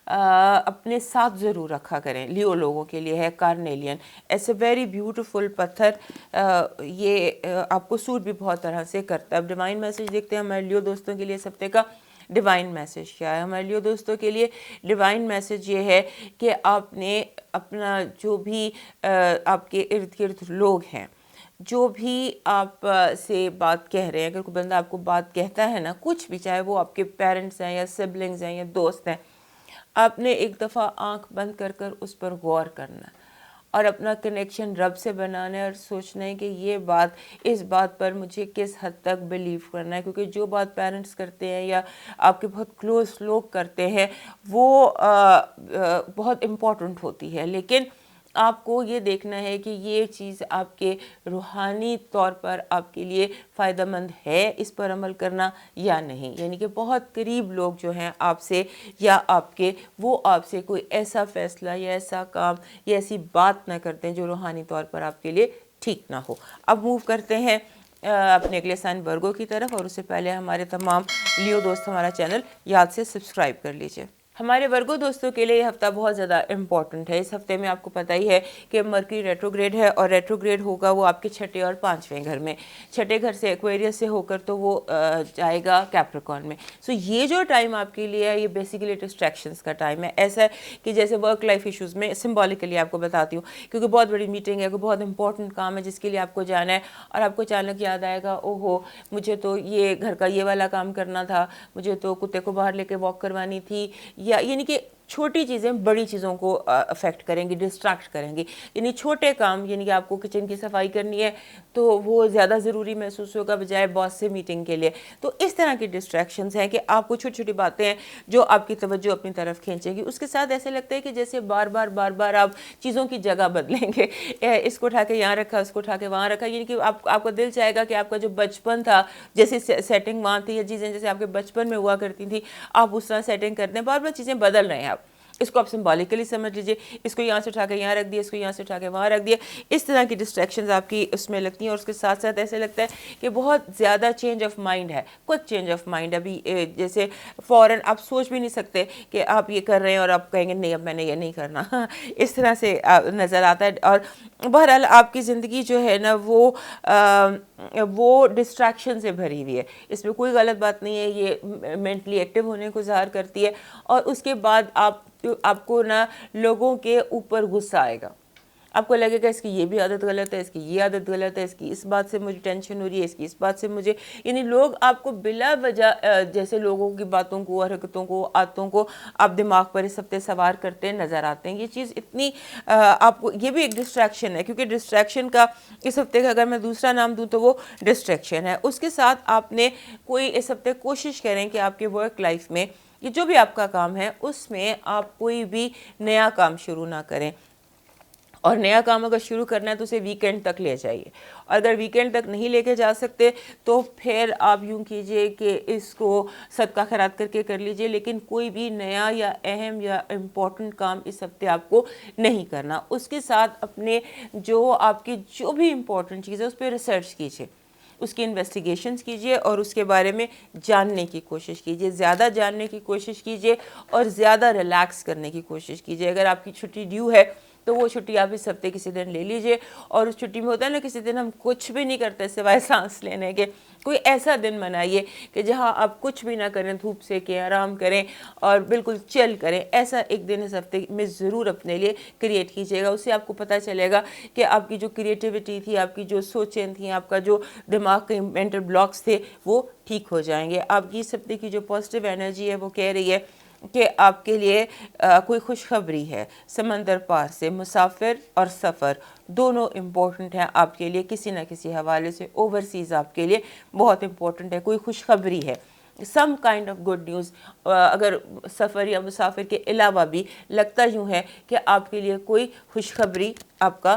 اپنے ساتھ ضرور رکھا کریں. لیو لوگوں کے لیے ہے کارنیلین. ایسے ویری بیوٹیفل پتھر, یہ آپ کو سوٹ بھی بہت طرح سے کرتا ہے. اب ڈیوائن میسج دیکھتے ہیں ہمارے لیو دوستوں کے لیے اس ہفتے کا. ڈیوائن میسج کیا ہے ہمارے لیو دوستوں کے لیے؟ ڈیوائن میسج یہ ہے کہ آپ نے اپنا جو بھی آپ کے ارد گرد لوگ ہیں, جو بھی آپ سے بات کہہ رہے ہیں, اگر کوئی بندہ آپ کو بات کہتا ہے نا کچھ بھی, چاہے وہ آپ کے پیرنٹس ہیں یا سبلنگز ہیں یا دوست ہیں, آپ نے ایک دفعہ آنکھ بند کر کر اس پر غور کرنا ہے اور اپنا کنیکشن رب سے بنانا ہے اور سوچنا ہے کہ یہ بات, اس بات پر مجھے کس حد تک بلیو کرنا ہے. کیونکہ جو بات پیرنٹس کرتے ہیں یا آپ کے بہت کلوز لوگ کرتے ہیں وہ بہت امپورٹنٹ ہوتی ہے, لیکن آپ کو یہ دیکھنا ہے کہ یہ چیز آپ کے روحانی طور پر آپ کے لیے فائدہ مند ہے, اس پر عمل کرنا یا نہیں. یعنی کہ بہت قریب لوگ جو ہیں آپ سے یا آپ کے, وہ آپ سے کوئی ایسا فیصلہ یا ایسا کام یا ایسی بات نہ کرتے ہیں جو روحانی طور پر آپ کے لیے ٹھیک نہ ہو. اب موو کرتے ہیں اپنے اگلے سائن ورگو کی طرف, اور اس سے پہلے ہمارے تمام لیو دوست ہمارا چینل یاد سے سبسکرائب کر لیجئے. ہمارے ورگو دوستوں کے لیے یہ ہفتہ بہت زیادہ امپورٹنٹ ہے. اس ہفتے میں آپ کو پتہ ہی ہے کہ مرکری ریٹروگریڈ ہے, اور ریٹروگریڈ ہوگا وہ آپ کے چھٹے اور پانچویں گھر میں. چھٹے گھر سے ایکویریس سے ہو کر تو وہ جائے گا کیپریکارن میں. سو یہ جو ٹائم آپ کے لیے ہے یہ بیسیکلی ڈسٹریکشنز کا ٹائم ہے. ایسا ہے کہ جیسے ورک لائف ایشوز میں سمبولیکلی آپ کو بتاتی ہوں, کیونکہ بہت بڑی میٹنگ ہے, کوئی بہت امپورٹنٹ کام ہے جس کے لیے آپ کو جانا ہے, اور آپ کو اچانک یاد آئے گا او ہو مجھے تو یہ گھر کا یہ والا کام کرنا تھا, مجھے تو کتے کو باہر لے کے واک کروانی تھی, یا یعنی کہ چھوٹی چیزیں بڑی چیزوں کو افیکٹ کریں گی, ڈسٹریکٹ کریں گی. یعنی چھوٹے کام, یعنی کہ آپ کو کچن کی صفائی کرنی ہے تو وہ زیادہ ضروری محسوس ہوگا بجائے باس سے میٹنگ کے لیے. تو اس طرح کی ڈسٹریکشنز ہیں کہ آپ کو چھوٹی چھوٹی باتیں ہیں جو آپ کی توجہ اپنی طرف کھینچیں گی. اس کے ساتھ ایسے لگتا ہے کہ جیسے بار بار آپ چیزوں کی جگہ بدلیں گے, اس کو اٹھا کے یہاں رکھا, اس کو اٹھا کے وہاں رکھا. یعنی کہ آپ کا دل چاہے گا کہ آپ کا جو بچپن تھا جیسے سیٹنگ وہاں تھی, یا چیزیں جیسے آپ کے بچپن میں ہوا کرتی تھی آپ اس طرح سیٹنگ کرتے ہیں. بار چیزیں بدل رہے ہیں آپ, اس کو آپ سمبولیکلی سمجھ لیجئے. اس کو یہاں سے اٹھا کے یہاں رکھ دیا, اس کو یہاں سے اٹھا کے وہاں رکھ دیا. اس طرح کی ڈسٹریکشنز آپ کی اس میں لگتی ہیں, اور اس کے ساتھ ساتھ ایسے لگتا ہے کہ بہت زیادہ چینج آف مائنڈ ہے. کچھ چینج آف مائنڈ ابھی جیسے فوراً آپ سوچ بھی نہیں سکتے کہ آپ یہ کر رہے ہیں اور آپ کہیں گے نہیں اب میں نے یہ نہیں کرنا. اس طرح سے نظر آتا ہے. اور بہرحال آپ کی زندگی جو ہے نا وہ ڈسٹریکشن سے بھری ہوئی ہے. اس میں کوئی غلط بات نہیں ہے, یہ مینٹلی ایکٹیو ہونے کو ظاہر کرتی ہے. اور اس کے بعد آپ کو نا لوگوں کے اوپر غصہ آئے گا. آپ کو لگے گا اس کی یہ بھی عادت غلط ہے, اس کی یہ عادت غلط ہے, اس کی اس بات سے مجھے ٹینشن ہو رہی ہے, اس کی اس بات سے مجھے, یعنی لوگ آپ کو بلا وجہ جیسے لوگوں کی باتوں کو, حرکتوں کو, عادتوں کو آپ دماغ پر اس ہفتے سوار کرتے نظر آتے ہیں. یہ چیز اتنی آپ کو, یہ بھی ایک ڈسٹریکشن ہے, کیونکہ ڈسٹریکشن کا اس ہفتے کا اگر میں دوسرا نام دوں تو وہ ڈسٹریکشن ہے. اس کے ساتھ آپ نے کوئی اس ہفتے کوشش کریں کہ آپ کے ورک لائف میں یہ جو بھی آپ کا کام ہے اس میں آپ کوئی بھی نیا کام شروع نہ کریں. اور نیا کام اگر شروع کرنا ہے تو اسے ویکینڈ تک لے جائیے. اگر ویکینڈ تک نہیں لے کے جا سکتے تو پھر آپ یوں کیجئے کہ اس کو صدقہ خیرات کر کے کر لیجئے, لیکن کوئی بھی نیا یا اہم یا امپورٹنٹ کام اس ہفتے آپ کو نہیں کرنا. اس کے ساتھ اپنے جو آپ کی جو بھی امپورٹنٹ چیز ہے اس پہ ریسرچ کیجئے, اس کی انویسٹیگیشنز کیجئے اور اس کے بارے میں جاننے کی کوشش کیجئے. زیادہ جاننے کی کوشش کیجئے اور زیادہ ریلیکس کرنے کی کوشش کیجئے. اگر آپ کی چھٹی ڈیو ہے تو وہ چھٹی آپ اس ہفتے کسی دن لے لیجئے, اور اس چھٹی میں ہوتا ہے نا کسی دن ہم کچھ بھی نہیں کرتے سوائے سانس لینے کے. کوئی ایسا دن بنائیے کہ جہاں آپ کچھ بھی نہ کریں, دھوپ سیکیں, آرام کریں اور بالکل چل کریں. ایسا ایک دن اس ہفتے میں ضرور اپنے لیے کریٹ کیجیے گا. اس سے آپ کو پتہ چلے گا کہ آپ کی جو کریٹیوٹی تھی, آپ کی جو سوچیں تھیں, آپ کا جو دماغ کے مینٹل بلاکس تھے وہ ٹھیک ہو جائیں گے. آپ کی اس ہفتے کی جو پازیٹیو انرجی ہے وہ کہہ رہی ہے کہ آپ کے لیے کوئی خوشخبری ہے. سمندر پار سے مسافر اور سفر دونوں امپورٹنٹ ہیں آپ کے لیے, کسی نہ کسی حوالے سے اوورسیز آپ کے لیے بہت امپورٹنٹ ہے. کوئی خوشخبری ہے, some kind of good news. اگر سفر یا مسافر کے علاوہ بھی لگتا یوں ہے کہ آپ کے لیے کوئی خوشخبری آپ کا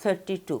32,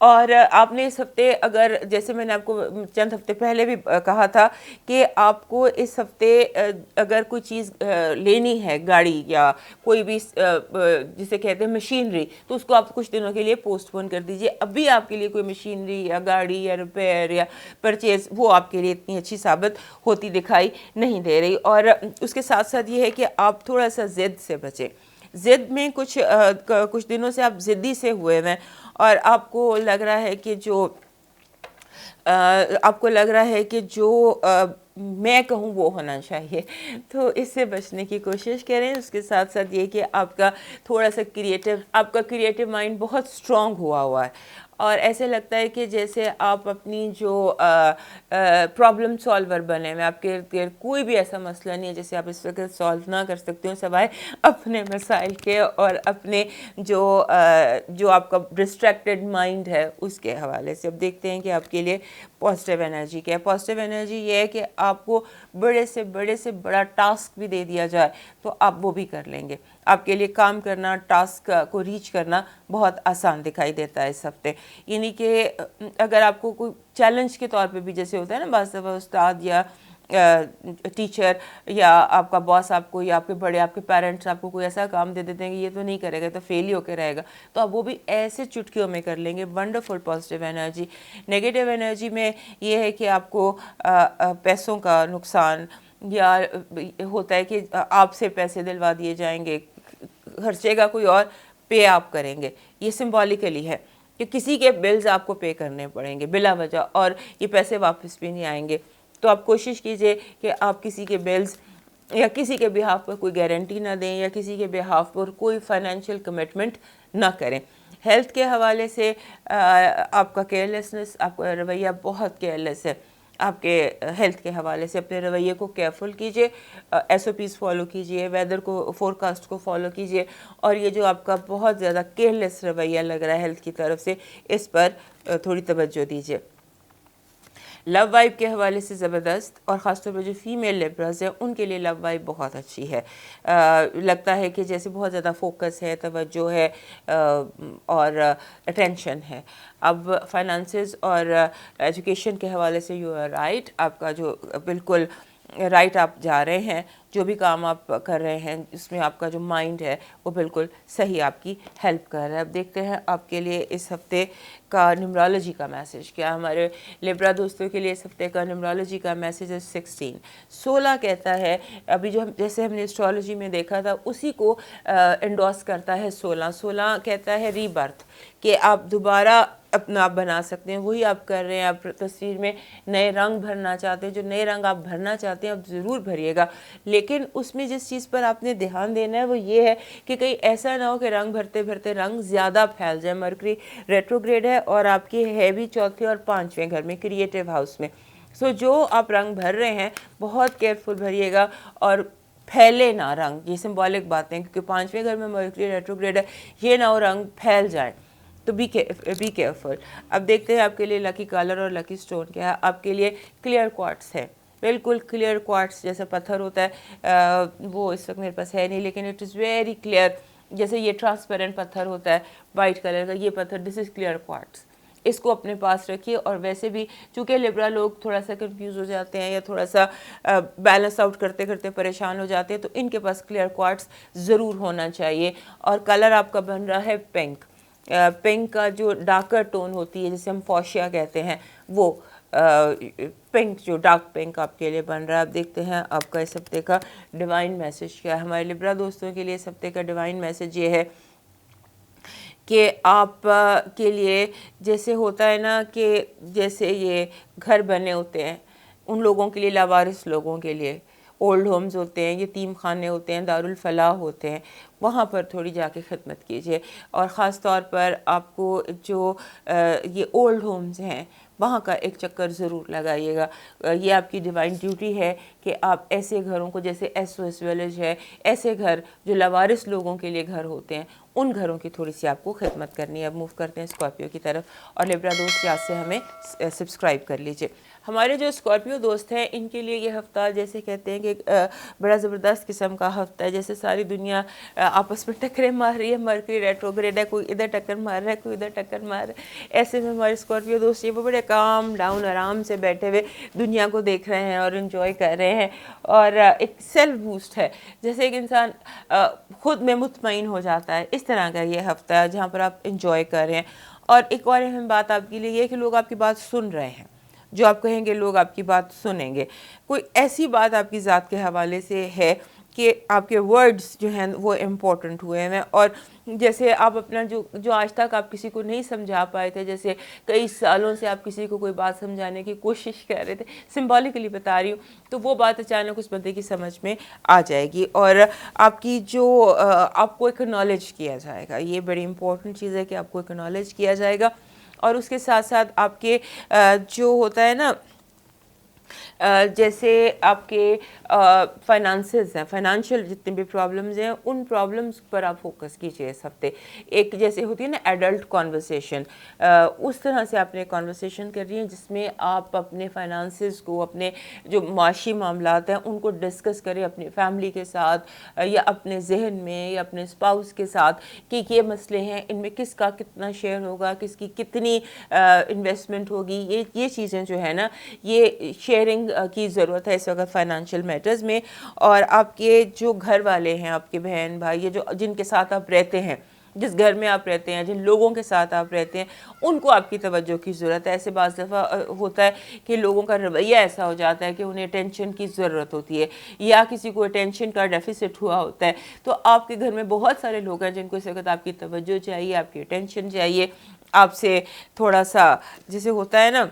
اور آپ نے اس ہفتے اگر جیسے میں نے آپ کو چند ہفتے پہلے بھی کہا تھا کہ آپ کو اس ہفتے اگر کوئی چیز لینی ہے گاڑی یا کوئی بھی جسے کہتے ہیں مشینری تو اس کو آپ کچھ دنوں کے لیے پوسٹ پون کر دیجئے. ابھی آپ کے لیے کوئی مشینری یا گاڑی یا ریپیئر یا پرچیز وہ آپ کے لیے اتنی اچھی ثابت ہوتی دکھائی نہیں دے رہی. اور اس کے ساتھ ساتھ یہ ہے کہ آپ تھوڑا سا ضد سے بچیں. ضد میں کچھ دنوں سے آپ ضدی سے ہوئے ہیں اور آپ کو لگ رہا ہے کہ جو میں کہوں وہ ہونا چاہیے. تو اس سے بچنے کی کوشش کریں. اس کے ساتھ ساتھ یہ کہ آپ کا تھوڑا سا آپ کا کریٹیو مائنڈ بہت سٹرونگ ہوا ہے اور ایسے لگتا ہے کہ جیسے آپ اپنی جو پرابلم سالور بنے ہوئے آپ کے ارد گرد کوئی بھی ایسا مسئلہ نہیں ہے جسے آپ اس وقت سالو نہ کر سکتے ہو سوائے اپنے مسائل کے اور اپنے جو آپ کا ڈسٹریکٹڈ مائنڈ ہے اس کے حوالے سے. اب دیکھتے ہیں کہ آپ کے لیے پازیٹیو انرجی کیا ہے. پازیٹیو انرجی یہ ہے کہ آپ کو بڑے سے بڑا ٹاسک بھی دے دیا جائے تو آپ وہ بھی کر لیں گے. آپ کے لیے کام کرنا, ٹاسک کو ریچ کرنا بہت آسان دکھائی دیتا ہے اس ہفتے. یعنی کہ اگر آپ کو کوئی چیلنج کے طور پہ بھی جیسے ہوتا ہے نا بعض دفعہ استاد یا ٹیچر یا آپ کا باس آپ کو یا آپ کے پیرنٹس آپ کو کوئی ایسا کام دے دیتے ہیں کہ یہ تو نہیں کرے گا تو فیل ہی ہو کے رہے گا تو آپ وہ بھی ایسے چٹکیوں میں کر لیں گے. Wonderful positive energy. Negative energy میں یہ ہے کہ آپ کو پیسوں کا نقصان یا ہوتا ہے کہ آپ سے پیسے دلوا دیے جائیں گے, خرچے کا کوئی اور پے آپ کریں گے. یہ سمبولیکلی ہے کہ کسی کے بلز آپ کو پے کرنے پڑیں گے بلا وجہ اور یہ پیسے واپس بھی نہیں آئیں گے. تو آپ کوشش کیجئے کہ آپ کسی کے بلز یا کسی کے بہاف پر کوئی گارنٹی نہ دیں یا کسی کے بہاف پر کوئی فائنینشیل کمٹمنٹ نہ کریں. ہیلتھ کے حوالے سے آپ کا کیئرلیسنس, آپ کا رویہ بہت کیئرلیس ہے. آپ کے ہیلتھ کے حوالے سے اپنے رویے کو کیئرفل کیجئے, ایس او پیز فالو کیجئے, ویدر کو فورکاسٹ کو فالو کیجئے اور یہ جو آپ کا بہت زیادہ کیئرلیس رویہ لگ رہا ہے ہیلتھ کی طرف سے اس پر تھوڑی توجہ دیجئے. لو وائب کے حوالے سے زبردست اور خاص طور پر جو فیمیل لیبراز ہیں ان کے لیے لو وائب بہت اچھی ہے. لگتا ہے کہ جیسے بہت زیادہ فوکس ہے, توجہ ہے اور اٹینشن ہے. اب فائنانسز اور ایجوکیشن کے حوالے سے یو آر رائٹ, آپ کا جو بالکل رائٹ آپ جا رہے ہیں. جو بھی کام آپ کر رہے ہیں اس میں آپ کا جو مائنڈ ہے وہ بالکل صحیح آپ کی ہیلپ کر رہا ہے. اب دیکھتے ہیں آپ کے لیے اس ہفتے کا نیمرولوجی کا میسیج کیا. ہمارے لیبرا دوستوں کے لیے اس ہفتے کا نیمرولوجی کا میسیج ہے 16 کہتا ہے, ابھی جو جیسے ہم نے اسٹرالوجی میں دیکھا تھا اسی کو انڈورس کرتا ہے 16 کہتا ہے ری برتھ, کہ آپ دوبارہ اپنا آپ بنا سکتے ہیں. وہی آپ کر رہے ہیں, آپ تصویر میں نئے رنگ بھرنا چاہتے ہیں. جو نئے رنگ آپ بھرنا چاہتے ہیں آپ ضرور بھریے گا, لیکن اس میں جس چیز پر آپ نے دھیان دینا ہے وہ یہ ہے کہ کہیں ایسا نہ ہو کہ رنگ بھرتے بھرتے رنگ زیادہ پھیل جائے. مرکری ریٹروگریڈ ہے اور آپ کی ہے بھی چوتھے اور پانچویں گھر میں, کریٹیو ہاؤس میں. جو آپ رنگ بھر رہے ہیں بہت کیئرفل بھریے گا اور پھیلے نہ رنگ. یہ سمبولک باتیں کیونکہ پانچویں گھر میں مرکری ریٹروگریڈ ہے, یہ نہ ہو رنگ پھیل جائیں تو بی کیئرفل. اب دیکھتے ہیں آپ کے لیے لکی کلر اور لکی سٹون کیا ہے. آپ کے لیے کلیئر کوارٹز ہے, بالکل کلیئر کوارٹز جیسا پتھر ہوتا ہے وہ اس وقت میرے پاس ہے نہیں, لیکن اٹ از ویری کلیئر. جیسے یہ ٹرانسپیرنٹ پتھر ہوتا ہے وائٹ کلر کا, یہ پتھر دس از کلیئر کوارٹز. اس کو اپنے پاس رکھیے. اور ویسے بھی چونکہ لیبرا لوگ تھوڑا سا کنفیوز ہو جاتے ہیں یا تھوڑا سا بیلنس آؤٹ کرتے کرتے پریشان ہو جاتے ہیں, تو ان کے پاس کلیئر کوارٹز ضرور ہونا چاہیے. اور کلر آپ کا بن رہا ہے پنک. پنک کا جو ڈارکر ٹون ہوتی ہے جسے ہم فوشیا کہتے ہیں, وہ پنک جو ڈارک پنک آپ کے لیے بن رہا ہے. اب دیکھتے ہیں آپ کا اس ہفتے کا ڈیوائن میسیج کیا ہے. ہمارے لیبرا دوستوں کے لیے اس ہفتے کا ڈیوائن میسیج یہ ہے کہ آپ کے لیے جیسے ہوتا ہے نا کہ جیسے یہ گھر بنے ہوتے ہیں ان لوگوں کے لیے, لاوارث لوگوں کے لیے اولڈ ہومز ہوتے ہیں, یتیم خانے ہوتے ہیں, دارالفلاح ہوتے ہیں, وہاں پر تھوڑی جا کے خدمت کیجیے. اور خاص طور پر آپ کو جو یہ اولڈ ہومز ہیں وہاں کا ایک چکر ضرور لگائیے گا. یہ آپ کی ڈیوائن ڈیوٹی ہے کہ آپ ایسے گھروں کو, جیسے ایس او ایس ویلیج ہے, ایسے گھر جو لاوارث لوگوں کے لیے گھر ہوتے ہیں ان گھروں کی تھوڑی سی آپ کو خدمت کرنی ہے. اب موو کرتے ہیں اسکارپیو کی طرف, اور لیبرا دوست یاد سے ہمیں سبسکرائب کر لیجئے. ہمارے جو اسکارپیو دوست ہیں ان کے لیے یہ ہفتہ جیسے کہتے ہیں کہ بڑا زبردست قسم کا ہفتہ ہے، جیسے ساری دنیا آپس میں ٹکریں مار رہی ہے، مرکری ریٹروگریڈ ہے، کوئی ادھر ٹکر مار رہا ہے، کوئی ادھر ٹکر مار رہا ہے، ایسے میں ہمارے اسکارپیو دوست وہ بڑے کام ڈاؤن آرام سے بیٹھے ہوئے دنیا کو دیکھ رہے ہیں اور انجوائے کر رہے ہیں، اور ایک سیلف بوسٹ ہے، جیسے ایک انسان خود میں مطمئن ہو جاتا ہے، اس طرح کا یہ ہفتہ ہے جہاں پر آپ انجوائے کر رہے ہیں۔ اور ایک اور اہم بات آپ کے لیے یہ کہ لوگ آپ کی بات سن رہے ہیں، جو آپ کہیں گے لوگ آپ کی بات سنیں گے، کوئی ایسی بات آپ کی ذات کے حوالے سے ہے کہ آپ کے ورڈز جو ہیں وہ امپورٹنٹ ہوئے ہیں، اور جیسے آپ اپنا جو آج تک آپ کسی کو نہیں سمجھا پائے تھے، جیسے کئی سالوں سے آپ کسی کو کوئی بات سمجھانے کی کوشش کر رہے تھے، سمبولیکلی بتا رہی ہوں، تو وہ بات اچانک اس بندے کی سمجھ میں آ جائے گی، اور آپ کی جو آپ کو اکنالج کیا جائے گا، یہ بڑی امپورٹنٹ چیز ہے کہ آپ کو اکنالج کیا جائے گا، اور اس کے ساتھ ساتھ آپ کے جو ہوتا ہے نا جیسے آپ کے فائنانسز ہیں، فائنانشیل جتنے بھی پرابلمز ہیں، ان پرابلمز پر آپ فوکس کیجئے اس ہفتے۔ ایک جیسے ہوتی ہے نا ایڈلٹ کانورسیشن، اس طرح سے آپ نے کانورسیشن کر رہی ہیں جس میں آپ اپنے فائنانسز کو، اپنے جو معاشی معاملات ہیں ان کو ڈسکس کریں اپنی فیملی کے ساتھ، یا اپنے ذہن میں یا اپنے اسپاؤس کے ساتھ، کہ یہ مسئلے ہیں، ان میں کس کا کتنا شیئر ہوگا، کس کی کتنی انویسٹمنٹ ہوگی، یہ چیزیں جو ہے نا یہ شیئرنگ کی ضرورت ہے اس وقت فائنانشیل میٹرز میں۔ اور آپ کے جو گھر والے ہیں، آپ کے بہن بھائی، جو جن کے ساتھ آپ رہتے ہیں، جس گھر میں آپ رہتے ہیں، جن لوگوں کے ساتھ آپ رہتے ہیں، ان کو آپ کی توجہ کی ضرورت ہے۔ ایسے بعض دفعہ ہوتا ہے کہ لوگوں کا رویہ ایسا ہو جاتا ہے کہ انہیں اٹینشن کی ضرورت ہوتی ہے، یا کسی کو اٹینشن کا ڈیفیسٹ ہوا ہوتا ہے، تو آپ کے گھر میں بہت سارے لوگ ہیں جن کو اس وقت آپ کی توجہ چاہیے، آپ کی اٹینشن چاہیے، آپ سے تھوڑا سا جیسے ہوتا ہے نا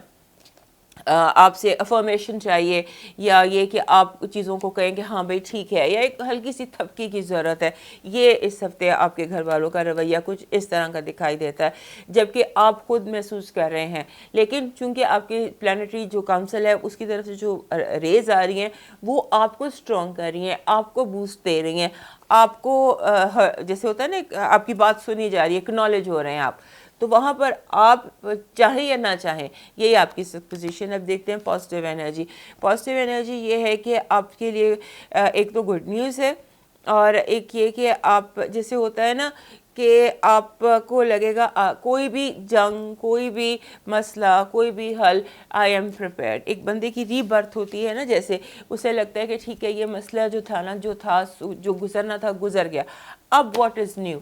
آپ سے افرمیشن چاہیے، یا یہ کہ آپ چیزوں کو کہیں کہ ہاں بھئی ٹھیک ہے، یا ایک ہلکی سی تھپکی کی ضرورت ہے۔ یہ اس ہفتے آپ کے گھر والوں کا رویہ کچھ اس طرح کا دکھائی دیتا ہے، جبکہ آپ خود محسوس کر رہے ہیں، لیکن چونکہ آپ کی پلانٹری جو کاؤنسل ہے اس کی طرف سے جو ریز آ رہی ہیں وہ آپ کو اسٹرانگ کر رہی ہیں، آپ کو بوسٹ دے رہی ہیں، آپ کو جیسے ہوتا ہے نا آپ کی بات سنی جا رہی ہے، اکنالج ہو رہے ہیں آپ، تو وہاں پر آپ چاہیں یا نہ چاہیں یہی آپ کی پوزیشن۔ اب دیکھتے ہیں پازیٹیو انرجی۔ پازیٹیو انرجی یہ ہے کہ آپ کے لیے ایک تو گڈ نیوز ہے، اور ایک یہ کہ آپ جیسے ہوتا ہے نا کہ آپ کو لگے گا کوئی بھی جنگ، کوئی بھی مسئلہ، کوئی بھی حل، آئی ایم پریپیئرڈ۔ ایک بندے کی ری برتھ ہوتی ہے نا، جیسے اسے لگتا ہے کہ ٹھیک ہے یہ مسئلہ جو تھا نا، جو گزرنا تھا گزر گیا، اب واٹ از نیو،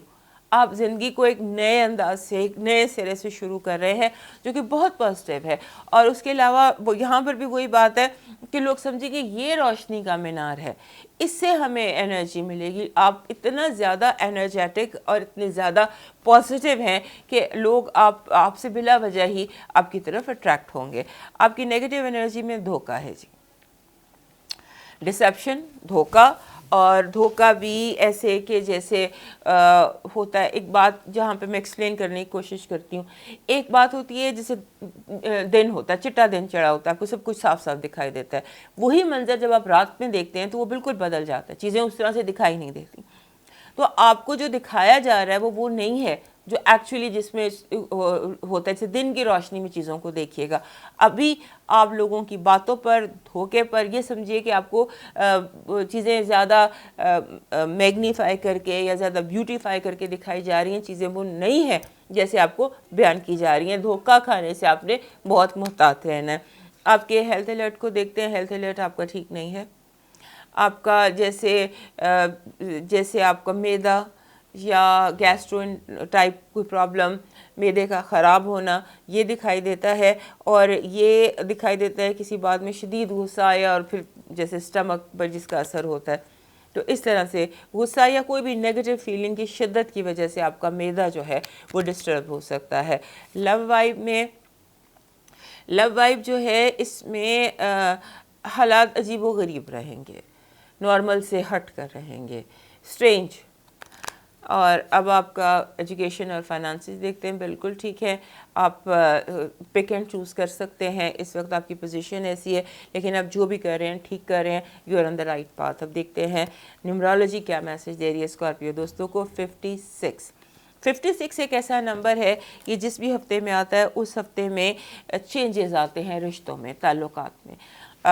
آپ زندگی کو ایک نئے انداز سے، ایک نئے سرے سے شروع کر رہے ہیں، جو کہ بہت پازیٹیو ہے۔ اور اس کے علاوہ یہاں پر بھی وہی بات ہے کہ لوگ سمجھیں کہ یہ روشنی کا مینار ہے، اس سے ہمیں انرجی ملے گی۔ آپ اتنا زیادہ انرجیٹک اور اتنے زیادہ پازیٹیو ہیں کہ لوگ آپ سے بلا وجہ ہی آپ کی طرف اٹریکٹ ہوں گے۔ آپ کی نیگیٹو انرجی میں دھوکہ ہے جی، ڈسیپشن، دھوکہ، اور دھوکہ بھی ایسے کہ جیسے ہوتا ہے ایک بات جہاں پہ میں ایکسپلین کرنے کی کوشش کرتی ہوں۔ ایک بات ہوتی ہے جیسے دن ہوتا ہے، چٹا دن چڑھا ہوتا ہے، آپ کو سب کچھ صاف صاف دکھائی دیتا ہے، وہی منظر جب آپ رات میں دیکھتے ہیں تو وہ بالکل بدل جاتا ہے، چیزیں اس طرح سے دکھائی نہیں دیتی۔ تو آپ کو جو دکھایا جا رہا ہے وہ نہیں ہے جو ایکچولی جس میں ہوتا ہے، جیسے دن کی روشنی میں چیزوں کو دیکھیے گا۔ ابھی آپ لوگوں کی باتوں پر، دھوکے پر یہ سمجھیے کہ آپ کو چیزیں زیادہ میگنیفائی کر کے یا زیادہ بیوٹیفائی کر کے دکھائی جا رہی ہیں، چیزیں وہ نہیں ہیں جیسے آپ کو بیان کی جا رہی ہیں۔ دھوکہ کھانے سے آپ نے بہت محتاط رہنا ہے۔ آپ کے ہیلتھ الرٹ کو دیکھتے ہیں، ہیلتھ الرٹ آپ کا ٹھیک نہیں ہے۔ آپ کا جیسے آپ کا معدہ یا گیسٹرو ٹائپ کوئی پرابلم، معدے کا خراب ہونا، یہ دکھائی دیتا ہے، اور یہ دکھائی دیتا ہے کسی بات میں شدید غصہ آیا اور پھر جیسے اسٹمک پر جس کا اثر ہوتا ہے، تو اس طرح سے غصہ یا کوئی بھی نیگیٹو فیلنگ کی شدت کی وجہ سے آپ کا معدہ جو ہے وہ ڈسٹرب ہو سکتا ہے۔ لو وائب جو ہے اس میں حالات عجیب و غریب رہیں گے، نارمل سے ہٹ کر رہیں گے، اسٹرینج۔ اور اب آپ کا ایجوکیشن اور فائنانسز دیکھتے ہیں، بالکل ٹھیک ہے، آپ پک اینڈ چوز کر سکتے ہیں، اس وقت آپ کی پوزیشن ایسی ہے، لیکن آپ جو بھی کر رہے ہیں ٹھیک کر رہے ہیں، you are on the right path. اب دیکھتے ہیں نیومرالوجی کیا میسج دے رہی ہے اسکارپیو دوستوں کو۔ 56 56 ایک ایسا نمبر ہے کہ جس بھی ہفتے میں آتا ہے اس ہفتے میں چینجز آتے ہیں رشتوں میں، تعلقات میں،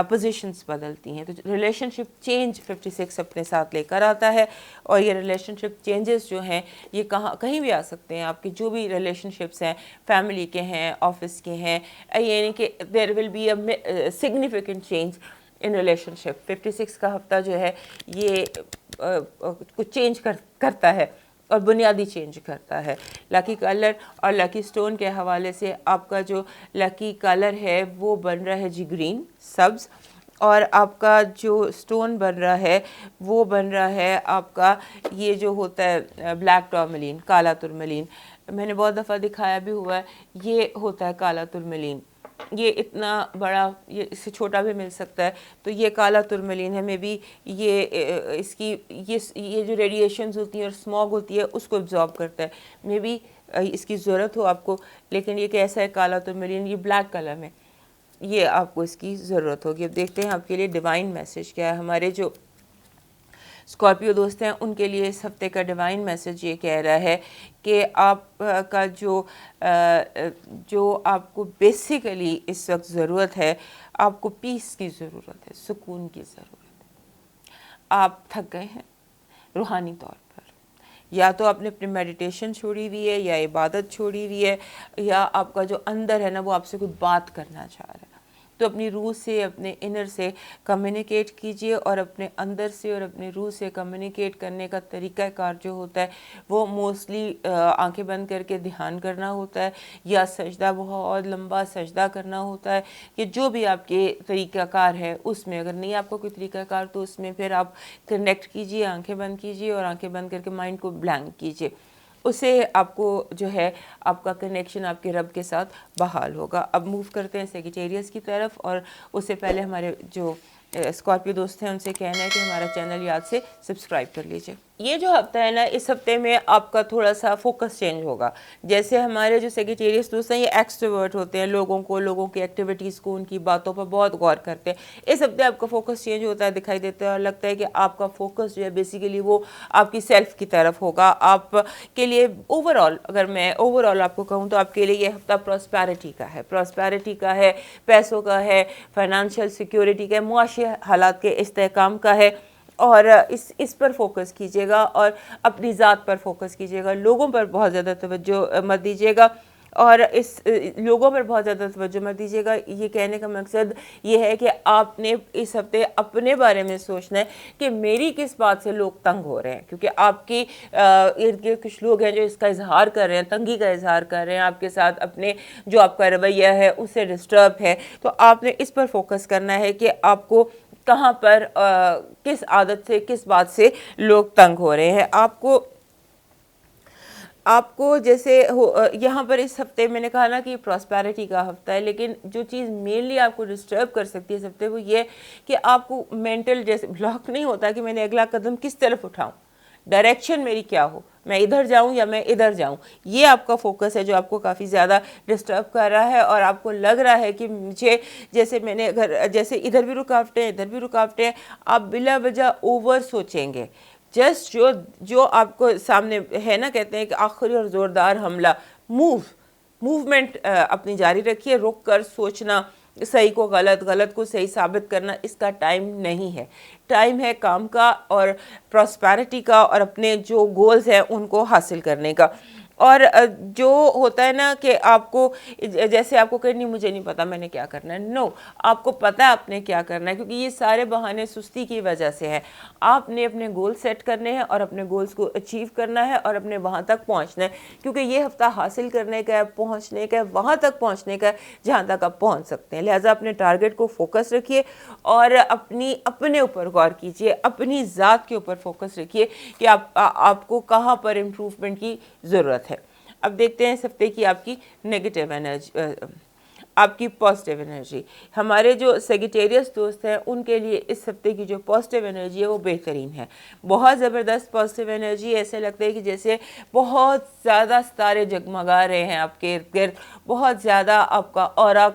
پوزیشنز بدلتی ہیں، تو ریلیشن شپ چینج 56 اپنے ساتھ لے کر آتا ہے. اور یہ ریلیشن شپ چینجز جو ہیں یہ کہیں بھی آ سکتے ہیں. آپ کی جو بھی ریلیشن شپس ہیں، فیملی کے ہیں، آفس کے ہیں، یعنی کہ there will be a significant change in relationship. 56 کا ہفتہ جو ہے یہ کچھ چینج کرتا ہے اور بنیادی چینج کرتا ہے. لکی کلر اور لکی سٹون کے حوالے سے آپ کا جو لکی کلر ہے وہ بن رہا ہے جی گرین، سبز، اور آپ کا جو سٹون بن رہا ہے وہ بن رہا ہے آپ کا یہ جو ہوتا ہے بلیک ٹورملین، کالا ترملین. میں نے بہت دفعہ دکھایا بھی ہوا ہے، یہ ہوتا ہے کالا ترملین. یہ اتنا بڑا، یہ اس سے چھوٹا بھی مل سکتا ہے. تو یہ کالا ترملین ہے، میں بھی یہ اس کی یہ جو ریڈیشنز ہوتی ہیں اور اسموگ ہوتی ہے اس کو ابزارب کرتا ہے. میں بھی اس کی ضرورت ہو آپ کو، لیکن یہ کیسا ہے کالا ترملین، یہ بلیک کلر میں، یہ آپ کو اس کی ضرورت ہوگی. اب دیکھتے ہیں آپ کے لیے ڈیوائن میسیج کیا ہے. ہمارے جو اسکارپیو دوست ہیں ان کے لیے اس ہفتے کا ڈیوائن میسیج یہ کہہ رہا ہے کہ آپ کا جو آپ کو بیسیکلی اس وقت ضرورت ہے، آپ کو پیس کی ضرورت ہے، سکون کی ضرورت ہے. آپ تھک گئے ہیں روحانی طور پر، یا تو آپ نے اپنی میڈیٹیشن چھوڑی ہوئی ہے، یا عبادت چھوڑی ہوئی ہے، یا آپ کا جو اندر ہے نا وہ آپ سے کچھ بات کرنا چاہ رہا ہے. تو اپنی روح سے، اپنے انر سے کمیونیکیٹ کیجئے، اور اپنے اندر سے اور اپنے روح سے کمیونیکیٹ کرنے کا طریقہ کار جو ہوتا ہے وہ موسٹلی آنکھیں بند کر کے دھیان کرنا ہوتا ہے، یا سجدہ، بہت لمبا سجدہ کرنا ہوتا ہے، کہ جو بھی آپ کے طریقہ کار ہے اس میں. اگر نہیں آپ کو کوئی طریقہ کار تو اس میں پھر آپ کنیکٹ کیجئے، آنکھیں بند کیجئے اور آنکھیں بند کر کے مائنڈ کو بلینک کیجئے. اس سے آپ کو جو ہے آپ کا کنیکشن آپ کے رب کے ساتھ بحال ہوگا. اب موو کرتے ہیں سیگیٹیریس کی طرف، اور اس سے پہلے ہمارے جو اسکارپیو دوست ہیں ان سے کہنا ہے کہ ہمارا چینل یاد سے سبسکرائب کر لیجئے. یہ جو ہفتہ ہے نا، اس ہفتے میں آپ کا تھوڑا سا فوکس چینج ہوگا. جیسے ہمارے جو سیگیٹیریس دوست ہیں یہ ایکسٹروورٹ ہوتے ہیں، لوگوں کی ایکٹیویٹیز کو، ان کی باتوں پر بہت غور کرتے ہیں. اس ہفتے آپ کا فوکس چینج ہوتا ہے، دکھائی دیتا ہے، اور لگتا ہے کہ آپ کا فوکس جو ہے بیسیکلی وہ آپ کی سیلف کی طرف ہوگا. آپ کے لیے اگر میں اوور آل آپ کو کہوں تو آپ کے لیے یہ ہفتہ پراسپیرٹی کا ہے، پیسوں کا ہے، فائنانشیل سیکیورٹی کا ہے، معاشی حالات کے استحکام کا ہے. اور اس پر فوکس کیجیے گا، اور اپنی ذات پر فوکس کیجیے گا. لوگوں پر بہت زیادہ توجہ مت دیجیے گا، اور لوگوں پر بہت زیادہ توجہ مت دیجیے گا. یہ کہنے کا مقصد یہ ہے کہ آپ نے اس ہفتے اپنے بارے میں سوچنا ہے کہ میری کس بات سے لوگ تنگ ہو رہے ہیں، کیونکہ آپ کی ارد گرد کچھ لوگ ہیں جو اس کا اظہار کر رہے ہیں، تنگی کا اظہار کر رہے ہیں آپ کے ساتھ، اپنے جو آپ کا رویہ ہے اس سے ڈسٹرب ہے. تو آپ نے اس پر فوکس کرنا ہے کہ آپ کو کہاں پر کس عادت سے، کس بات سے لوگ تنگ ہو رہے ہیں. آپ کو جیسے یہاں پر اس ہفتے میں نے کہا نا کہ پراسپیرٹی کا ہفتہ ہے، لیکن جو چیز مینلی آپ کو ڈسٹرب کر سکتی ہے اس ہفتے وہ یہ کہ آپ کو مینٹل جیسے بلاک نہیں ہوتا کہ میں نے اگلا قدم کس طرف اٹھاؤں، ڈائریکشن میری کیا ہو، میں ادھر جاؤں یا میں ادھر جاؤں. یہ آپ کا فوکس ہے جو آپ کو کافی زیادہ ڈسٹرب کر رہا ہے، اور آپ کو لگ رہا ہے کہ مجھے جیسے ادھر بھی رکاوٹیں ادھر بھی رکاوٹیں. آپ بلا وجہ اوور سوچیں گے. جسٹ جو آپ کو سامنے ہے نا، کہتے ہیں کہ آخری اور زوردار حملہ، موومنٹ اپنی جاری رکھیے. رک کر سوچنا، صحیح کو غلط، غلط کو صحیح ثابت کرنا، اس کا ٹائم نہیں ہے. ٹائم ہے کام کا اور پراسپیرٹی کا، اور اپنے جو گولز ہیں ان کو حاصل کرنے کا. اور جو ہوتا ہے نا کہ آپ کو جیسے آپ کو کہ نہیں مجھے نہیں پتا میں نے کیا کرنا ہے، نو، آپ کو پتا ہے آپ نے کیا کرنا ہے، کیونکہ یہ سارے بہانے سستی کی وجہ سے ہیں. آپ نے اپنے گول سیٹ کرنے ہیں اور اپنے گولز کو اچیو کرنا ہے اور اپنے وہاں تک پہنچنا ہے، کیونکہ یہ ہفتہ حاصل کرنے کا ہے، پہنچنے کا ہے، وہاں تک پہنچنے کا ہے جہاں تک آپ پہنچ سکتے ہیں. لہٰذا اپنے ٹارگٹ کو فوکس رکھیے، اور اپنے اوپر غور کیجیے، اپنی ذات کے اوپر فوکس رکھیے کہ آپ کو کہاں پر امپروومنٹ کی ضرورت ہے. اب دیکھتے ہیں اس ہفتے کی آپ کی نیگیٹو انرجی. آپ کی پازیٹیو انرجی. ہمارے جو سیگیٹیریس دوست ہیں ان کے لیے اس ہفتے کی جو پازیٹیو انرجی ہے وہ بہترین ہے. بہت زبردست پازیٹیو انرجی. ایسے لگتا ہے کہ جیسے بہت زیادہ ستارے جگمگا رہے ہیں آپ کے ارد گرد, بہت زیادہ آپ کا اورا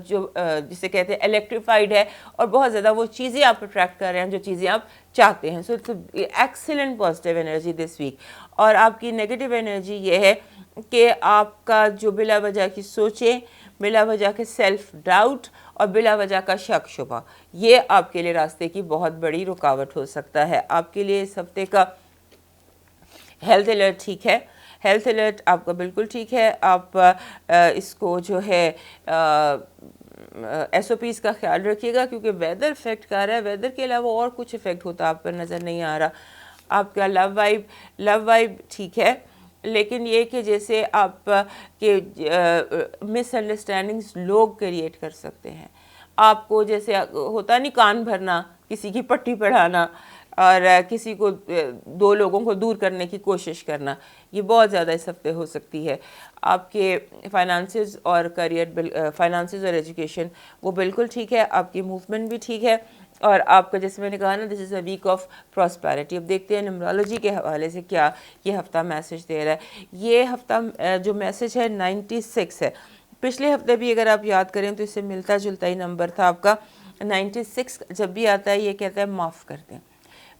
جو جسے کہتے ہیں الیکٹریفائڈ ہے, اور بہت زیادہ وہ چیزیں آپ اٹریکٹ کر رہے ہیں جو چیزیں آپ چاہتے ہیں. So it's excellent positive energy this week. اور آپ کی نیگیٹو انرجی یہ ہے کہ آپ کا جو بلا وجہ کی سوچیں, بلا وجہ کے سیلف ڈاؤٹ اور بلا وجہ کا شک شبہ, یہ آپ کے لیے راستے کی بہت بڑی رکاوٹ ہو سکتا ہے. آپ کے لیے اس ہفتے کا ہیلتھ الرٹ ٹھیک ہے, ہیلتھ الرٹ آپ کا بالکل ٹھیک ہے. آپ اس کو جو ہے ایس او پیز کا خیال رکھیے گا, کیونکہ ویدر افیکٹ کر رہا ہے. ویدر کے علاوہ اور کچھ افیکٹ ہوتا آپ پر نظر نہیں آ رہا. آپ کا لو وائب ٹھیک ہے, لیکن یہ کہ جیسے آپ کے مس انڈرسٹینڈنگز لوگ کریٹ کر سکتے ہیں. آپ کو جیسے ہوتا نہیں کان بھرنا, کسی کی پٹی پڑھانا اور کسی کو دو لوگوں کو دور کرنے کی کوشش کرنا, یہ بہت زیادہ اس ہفتے ہو سکتی ہے. آپ کے فائنانسز اور کریئر, فائنانسز اور ایجوکیشن وہ بالکل ٹھیک ہے. آپ کی موومنٹ بھی ٹھیک ہے. اور آپ کا جیسے میں نے کہا نا, دس is a week of prosperity. اب دیکھتے ہیں نمرالوجی کے حوالے سے کیا یہ ہفتہ میسج دے رہا ہے. یہ ہفتہ جو میسج ہے 96 ہے. پچھلے ہفتے بھی اگر آپ یاد کریں تو اس سے ملتا جلتا ہی نمبر تھا آپ کا 96. جب بھی آتا ہے یہ کہتا ہے معاف کر دیں.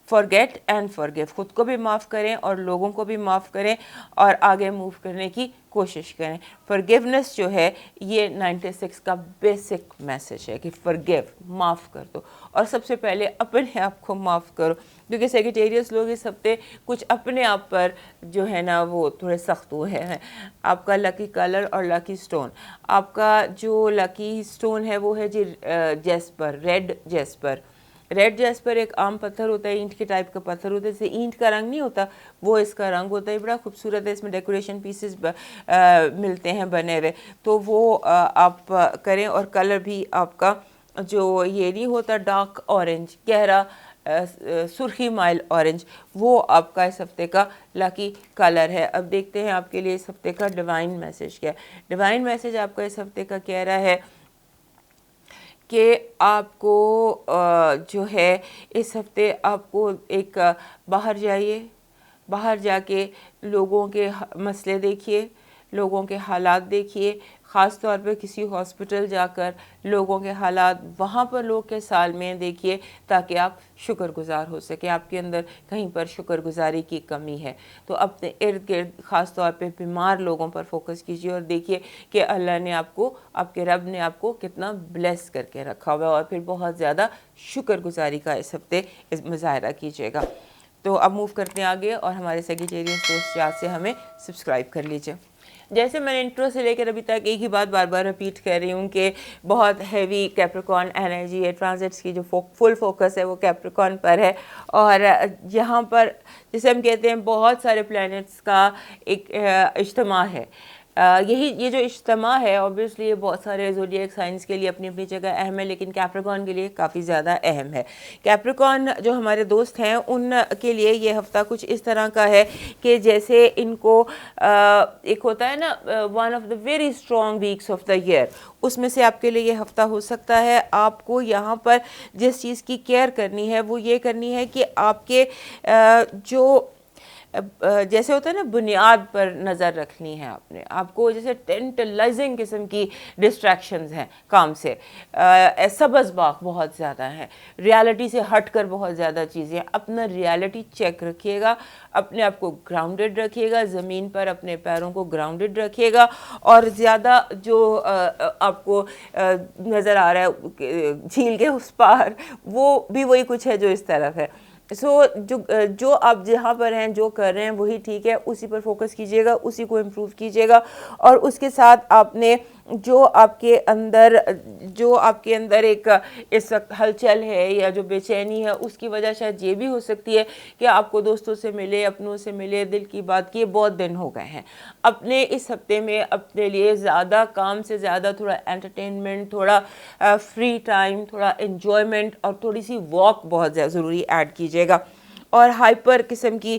forget and forgive. خود کو بھی معاف کریں اور لوگوں کو بھی معاف کریں اور آگے موو کرنے کی کوشش کریں. forgiveness جو ہے یہ 96 کا بیسک میسج ہے کہ forgive, معاف کر دو, اور سب سے پہلے اپنے آپ کو معاف کرو, کیونکہ سیگیٹیریس لوگ اس ہفتے کچھ اپنے آپ پر جو ہے نا وہ تھوڑے سخت ہوئے ہیں. آپ کا لکی کلر اور لکی سٹون, آپ کا جو لکی سٹون ہے وہ ہے جی jasper, red jasper. Red jasper ایک عام پتھر ہوتا ہے, اینٹ کے ٹائپ کا پتھر ہوتا ہے. جیسے اینٹ کا رنگ نہیں ہوتا وہ اس کا رنگ ہوتا ہے. بڑا خوبصورت ہے, اس میں ڈیکوریشن پیسز ملتے ہیں بنے ہوئے, تو وہ آپ کریں. اور کلر بھی آپ کا جو یہ نہیں ہوتا ڈارک اورنج, گہرا سرخی مائل اورنج, وہ آپ کا اس ہفتے کا لکی کلر ہے. اب دیکھتے ہیں آپ کے لیے اس ہفتے کا ڈیوائن میسج کیا ہے. ڈیوائن میسج آپ کا اس ہفتے کا کہہ رہا ہے کہ آپ کو جو ہے اس ہفتے آپ کو ایک باہر جائیے, باہر جا کے لوگوں کے مسئلے دیکھیے, لوگوں کے حالات دیکھیے. خاص طور پہ کسی ہاسپٹل جا کر لوگوں کے حالات وہاں پر لوگ کے سال میں دیکھیے, تاکہ آپ شکر گزار ہو سکیں. آپ کے اندر کہیں پر شکر گزاری کی کمی ہے تو اپنے ارد گرد خاص طور پہ بیمار لوگوں پر فوکس کیجیے اور دیکھیے کہ اللہ نے آپ کو, آپ کے رب نے آپ کو کتنا بلیس کر کے رکھا ہوا ہے, اور پھر بہت زیادہ شکر گزاری کا اس ہفتے مظاہرہ کیجیے گا. تو اب موو کرتے ہیں آگے, اور ہمارے سیگیٹیریس دوست یاد سے ہمیں سبسکرائب کر لیجیے. جیسے میں نے انٹرو سے لے کر ابھی تک ایک ہی بات بار بار رپیٹ کر رہی ہوں کہ بہت ہیوی کیپریکارن انرجی ہے. ٹرانزٹس کی جو فل فوکس ہے وہ کیپریکارن پر ہے, اور یہاں پر جسے ہم کہتے ہیں بہت سارے پلانٹس کا ایک اجتماع ہے. یہ جو اجتماع ہے اوبویسلی یہ بہت سارے زوڈیک سائنس کے لیے اپنی اپنی جگہ اہم ہے, لیکن کیپریکارن کے لیے کافی زیادہ اہم ہے. کیپریکارن جو ہمارے دوست ہیں ان کے لیے یہ ہفتہ کچھ اس طرح کا ہے کہ جیسے ان کو ایک ہوتا ہے نا one of the very strong weeks of the year, اس میں سے آپ کے لیے یہ ہفتہ ہو سکتا ہے. آپ کو یہاں پر جس چیز کی کیئر کرنی ہے وہ یہ کرنی ہے کہ آپ کے جو جیسے ہوتا ہے نا بنیاد پر نظر رکھنی ہے آپ نے. آپ کو جیسے ٹینٹلائزنگ قسم کی ڈسٹریکشنز ہیں کام سے, سبز باغ بہت زیادہ ہیں, ریالٹی سے ہٹ کر بہت زیادہ چیزیں. اپنا ریالٹی چیک رکھیے گا, اپنے آپ کو گراؤنڈڈ رکھیے گا, زمین پر اپنے پیروں کو گراؤنڈڈ رکھیے گا, اور زیادہ جو آپ کو نظر آ رہا ہے جھیل کے اس پار وہ بھی وہی کچھ ہے جو اس طرف ہے. سو جو آپ جہاں پر ہیں جو کر رہے ہیں وہی ٹھیک ہے, اسی پر فوکس کیجیے گا, اسی کو امپروو کیجیے گا. اور اس کے ساتھ آپ نے جو آپ کے اندر ایک اس وقت ہلچل ہے یا جو بے چینی ہے, اس کی وجہ شاید یہ بھی ہو سکتی ہے کہ آپ کو دوستوں سے ملے, اپنوں سے ملے, دل کی بات کیے بہت دن ہو گئے ہیں. اپنے اس ہفتے میں اپنے لیے زیادہ کام سے زیادہ تھوڑا انٹرٹینمنٹ, تھوڑا فری ٹائم, تھوڑا انجوائمنٹ اور تھوڑی سی واک بہت ضروری ایڈ کیجیے گا. اور ہائپر قسم کی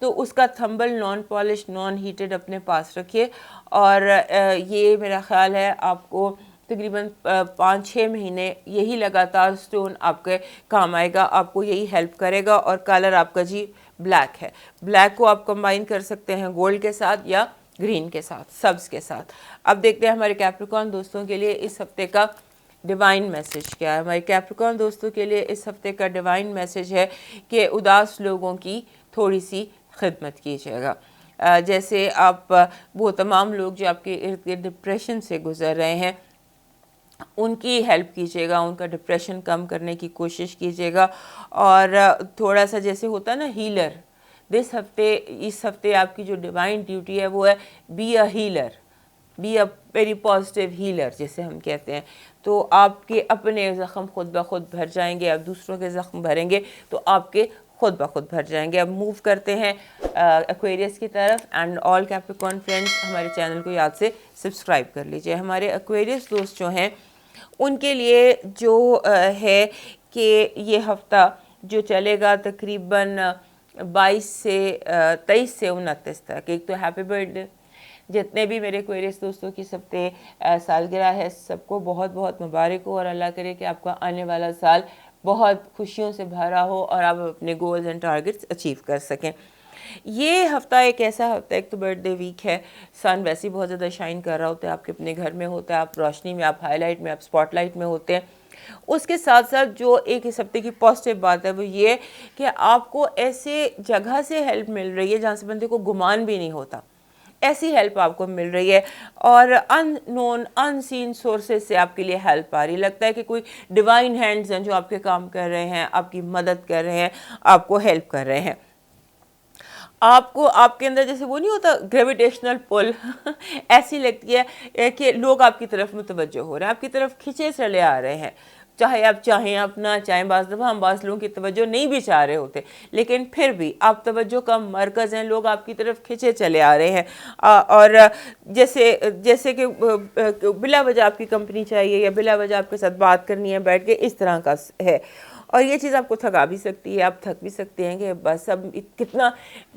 تو اس کا تھمبل نان پالش نان ہیٹڈ اپنے پاس رکھیے، اور یہ میرا خیال ہے آپ کو تقریباً 5-6 مہینے یہی لگاتار سٹون آپ کے کام آئے گا، آپ کو یہی ہیلپ کرے گا۔ اور کلر آپ کا جی بلیک ہے، بلیک کو آپ کمبائن کر سکتے ہیں گولڈ کے ساتھ یا گرین کے ساتھ، سبز کے ساتھ۔ اب دیکھتے ہیں ہمارے کیپریکارن دوستوں کے لیے اس ہفتے کا ڈیوائن میسج کیا ہے۔ ہمارے کیپریکارن دوستوں کے لیے اس ہفتے کا ڈیوائن میسج ہے کہ اداس لوگوں کی تھوڑی سی خدمت کیجیے گا۔ جیسے آپ وہ تمام لوگ جو آپ کے ارد گرد ڈپریشن سے گزر رہے ہیں، ان کی ہیلپ کیجیے گا، ان کا ڈپریشن کم کرنے کی کوشش کیجیے گا۔ اور تھوڑا سا جیسے ہوتا ہے نا ہیلر، اس ہفتے آپ کی جو ڈیوائن ڈیوٹی ہے وہ ہے be a healer, be a very positive healer جسے ہم کہتے ہیں۔ تو آپ کے اپنے زخم خود بخود بھر جائیں گے، آپ دوسروں کے زخم بھریں گے تو آپ کے خود بخود بھر جائیں گے۔ اب موو کرتے ہیں ایکویریس کی طرف، اینڈ آل کیپریکارن فرینڈز ہمارے چینل کو یاد سے سبسکرائب کر لیجئے۔ ہمارے ایکویریس دوست جو ہیں ان کے لیے جو ہے کہ یہ ہفتہ جو چلے گا تقریباً 22 سے 23 سے 29 تک، ایک تو ہیپی برتھ ڈے، جتنے بھی میرے ایکویریس دوستوں کی ہفتے سالگرہ ہے سب کو بہت بہت مبارک ہو، اور اللہ کرے کہ آپ کا آنے والا سال بہت خوشیوں سے بھرا ہو اور آپ اپنے گولز اینڈ ٹارگٹس اچیو کر سکیں۔ یہ ہفتہ ایک ایسا ہفتہ، ایک تو برتھ ڈے ویک ہے، سن ویسے ہی بہت زیادہ شائن کر رہا ہوتا ہے، آپ کے اپنے گھر میں ہوتا ہے، آپ روشنی میں، آپ ہائی لائٹ میں، آپ اسپاٹ لائٹ میں ہوتے ہیں۔ اس کے ساتھ ساتھ جو ایک اس ہفتے کی پازیٹیو بات ہے وہ یہ کہ آپ کو ایسے جگہ سے ہیلپ مل رہی ہے جہاں سے بندے کو گمان بھی نہیں ہوتا، ایسی ہیلپ آپ کو مل رہی ہے، اور ان نون ان سین سورسز سے آپ کے لیے ہیلپ آ رہی ہے۔ لگتا ہے کہ کوئی ڈیوائن ہینڈز ہیں جو آپ کے کام کر رہے ہیں، آپ کی مدد کر رہے ہیں، آپ کو ہیلپ کر رہے ہیں۔ آپ کو آپ کے اندر جیسے وہ نہیں ہوتا گریویٹیشنل پل ایسی لگتی ہے کہ لوگ آپ کی طرف متوجہ ہو رہے ہیں، آپ کی طرف کھینچے چلے آ رہے ہیں، چاہے آپ چاہیں آپ نہ چاہیں۔ بعض دفعہ ہم بعض لوگوں کی توجہ نہیں بھی چاہ رہے ہوتے، لیکن پھر بھی آپ توجہ کا مرکز ہیں، لوگ آپ کی طرف کھینچے چلے آ رہے ہیں، اور جیسے کہ بلا وجہ آپ کی کمپنی چاہیے یا بلا وجہ آپ کے ساتھ بات کرنی ہے بیٹھ کے، اس طرح کا ہے۔ اور یہ چیز آپ کو تھکا بھی سکتی ہے، آپ تھک بھی سکتے ہیں کہ بس اب کتنا،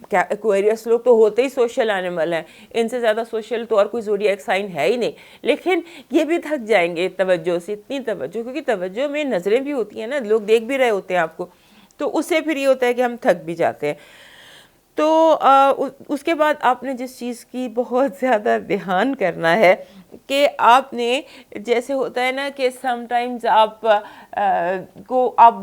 کیا ایکویریس لوگ تو ہوتے ہی سوشل اینیمل ہیں، ان سے زیادہ سوشل تو اور کوئی زوڈیاک سائن ہے ہی نہیں، لیکن یہ بھی تھک جائیں گے توجہ سے، اتنی توجہ، کیونکہ توجہ میں نظریں بھی ہوتی ہیں نا، لوگ دیکھ بھی رہے ہوتے ہیں آپ کو، تو اس سے پھر یہ ہوتا ہے کہ ہم تھک بھی جاتے ہیں۔ تو اس کے بعد آپ نے جس چیز کی بہت زیادہ دھیان کرنا ہے کہ آپ نے، جیسے ہوتا ہے نا کہ سم ٹائمز آپ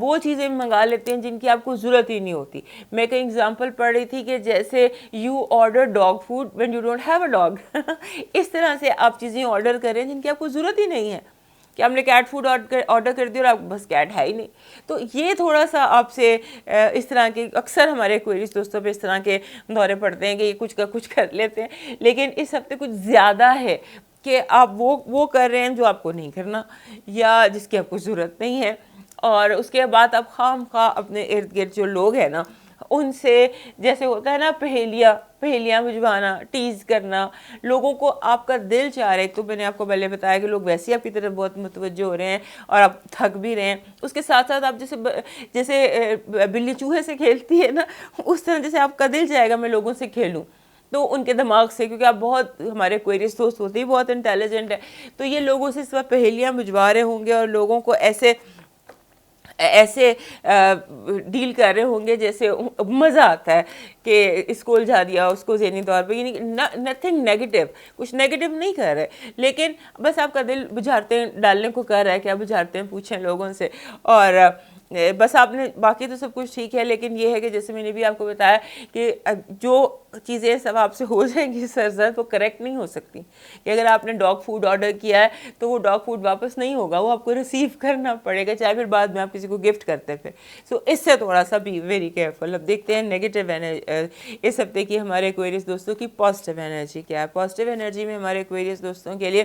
وہ چیزیں منگا لیتے ہیں جن کی آپ کو ضرورت ہی نہیں ہوتی۔ میں کہیں اگزامپل پڑھ رہی تھی کہ جیسے you order dog food when you don't have a dog, اس طرح سے آپ چیزیں آرڈر کریں جن کی آپ کو ضرورت ہی نہیں ہے، کہ آپ نے کیٹ فوڈ آرڈر کر دیا اور آپ بس کیٹ ہے ہی نہیں۔ تو یہ تھوڑا سا آپ سے اس طرح کے، اکثر ہمارے کوئریز دوستوں پہ اس طرح کے دورے پڑتے ہیں کہ یہ کچھ کا کچھ کر لیتے ہیں، لیکن اس ہفتے کچھ زیادہ ہے کہ آپ وہ کر رہے ہیں جو آپ کو نہیں کرنا یا جس کی آپ کو ضرورت نہیں ہے۔ اور اس کے بعد آپ خواہ مخواہ اپنے ارد گرد جو لوگ ہیں نا ان سے، جیسے ہوتا ہے نا پہیلیاں بجھوانا، ٹیز کرنا، لوگوں کو آپ کا دل چاہ رہے، تو میں نے آپ کو پہلے بتایا کہ لوگ ویسے ہی آپ کی طرف بہت متوجہ ہو رہے ہیں اور آپ تھک بھی رہے ہیں۔ اس کے ساتھ ساتھ آپ جیسے بلی چوہے سے کھیلتی ہے نا، اس طرح جیسے آپ کا دل چاہے گا میں لوگوں سے کھیلوں، تو ان کے دماغ سے، کیونکہ آپ بہت، ہمارے کوئریز دوست ہوتے ہی بہت انٹیلیجنٹ ہے، تو یہ لوگوں سے اس وقت پہیلیاں بجھوا رہے ہوں گے اور لوگوں کو ایسے ڈیل کر رہے ہوں گے جیسے مزہ آتا ہے کہ اس کو الجھا دیا، اس کو ذہنی طور پہ، یعنی نتھنگ نیگیٹو، کچھ نیگیٹو نہیں کر رہے، لیکن بس آپ کا دل بجھارتے ڈالنے کو کر رہا ہے، کیا بجھارتے ہیں پوچھیں لوگوں سے، اور بس آپ نے، باقی تو سب کچھ ٹھیک ہے، لیکن یہ ہے کہ جیسے میں نے بھی آپ کو بتایا کہ جو چیزیں سب آپ سے ہو جائیں گی سرزد، وہ کریکٹ نہیں ہو سکتی، کہ اگر آپ نے ڈاگ فوڈ آرڈر کیا ہے تو وہ ڈاگ فوڈ واپس نہیں ہوگا، وہ آپ کو ریسیو کرنا پڑے گا، چاہے پھر بعد میں آپ کسی کو گفٹ کرتے پھر۔ سو اس سے تھوڑا سا بھی ویری کیئرفل۔ اب دیکھتے ہیں نیگیٹو اس ہفتے کی ہمارے کوئریز دوستوں کی پازیٹیو انرجی کیا ہے۔ پازیٹیو انرجی میں ہمارے کوئریز دوستوں کے لیے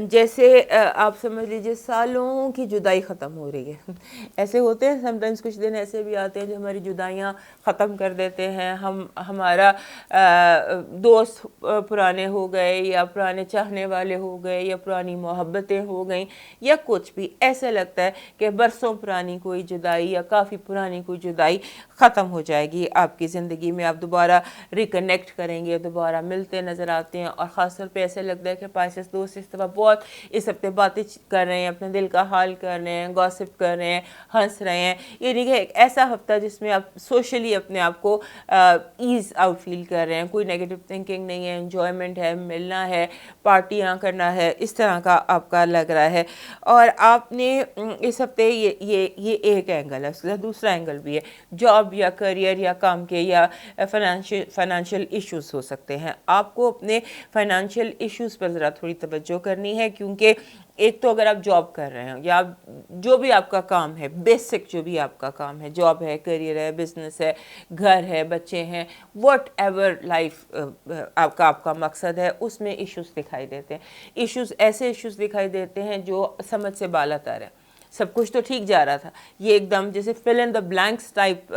جیسے آپ سمجھ لیجیے سالوں کی جدائی ختم ہو رہی ہے. ایسے ہوتے ہیں سم ٹائمس، کچھ دن ایسے بھی آتے ہیں جو ہماری جدائیاں ختم کر دیتے ہیں. ہمارا دوست پرانے ہو گئے، یا پرانے چاہنے والے ہو گئے، یا پرانی محبتیں ہو گئیں، یا کچھ بھی ایسا لگتا ہے کہ برسوں پرانی کوئی جدائی یا کافی پرانی کوئی جدائی ختم ہو جائے گی آپ کی زندگی میں. آپ دوبارہ ریکنیکٹ کریں گے، دوبارہ ملتے نظر آتے ہیں. اور خاص طور پہ ایسے لگتا ہے کہ پائسس دوست اس دفعہ بہت اس ہفتے باتیں کر رہے ہیں، اپنے دل کا حال کر رہے ہیں، گاسپ کر رہے ہیں، ہنس رہے ہیں. یعنی کہ ایک ایسا ہفتہ جس میں آپ سوشلی اپنے آپ کو ایز آؤٹ فیل کر رہے ہیں. کوئی نیگیٹو تھنکنگ نہیں ہے، انجوائمنٹ ہے، ملنا ہے، پارٹیاں کرنا ہے، اس طرح کا آپ کا لگ رہا ہے. اور آپ نے اس ہفتے یہ ایک اینگل ہے. اس کے ساتھ دوسرا اینگل بھی ہے، جاب یا کریئر یا کام کے یا فائنینشیل ایشوز ہو سکتے ہیں. آپ کو اپنے فائنینشیل ایشوز پر ذرا تھوڑی توجہ کرنی ہے، کیونکہ ایک تو اگر آپ جاب کر رہے ہیں یا جو بھی آپ کا کام ہے، بیسک جو بھی آپ کا کام ہے، جاب ہے، کریئر ہے، بزنس ہے، گھر ہے، بچے ہیں، واٹ ایور لائف آپ کا مقصد ہے، اس میں ایشوز دکھائی دیتے ہیں. ایسے ایشوز دکھائی دیتے ہیں جو سمجھ سے بالا تر ہے. سب کچھ تو ٹھیک جا رہا تھا، یہ ایک دم جیسے فل ان دا بلینکس ٹائپ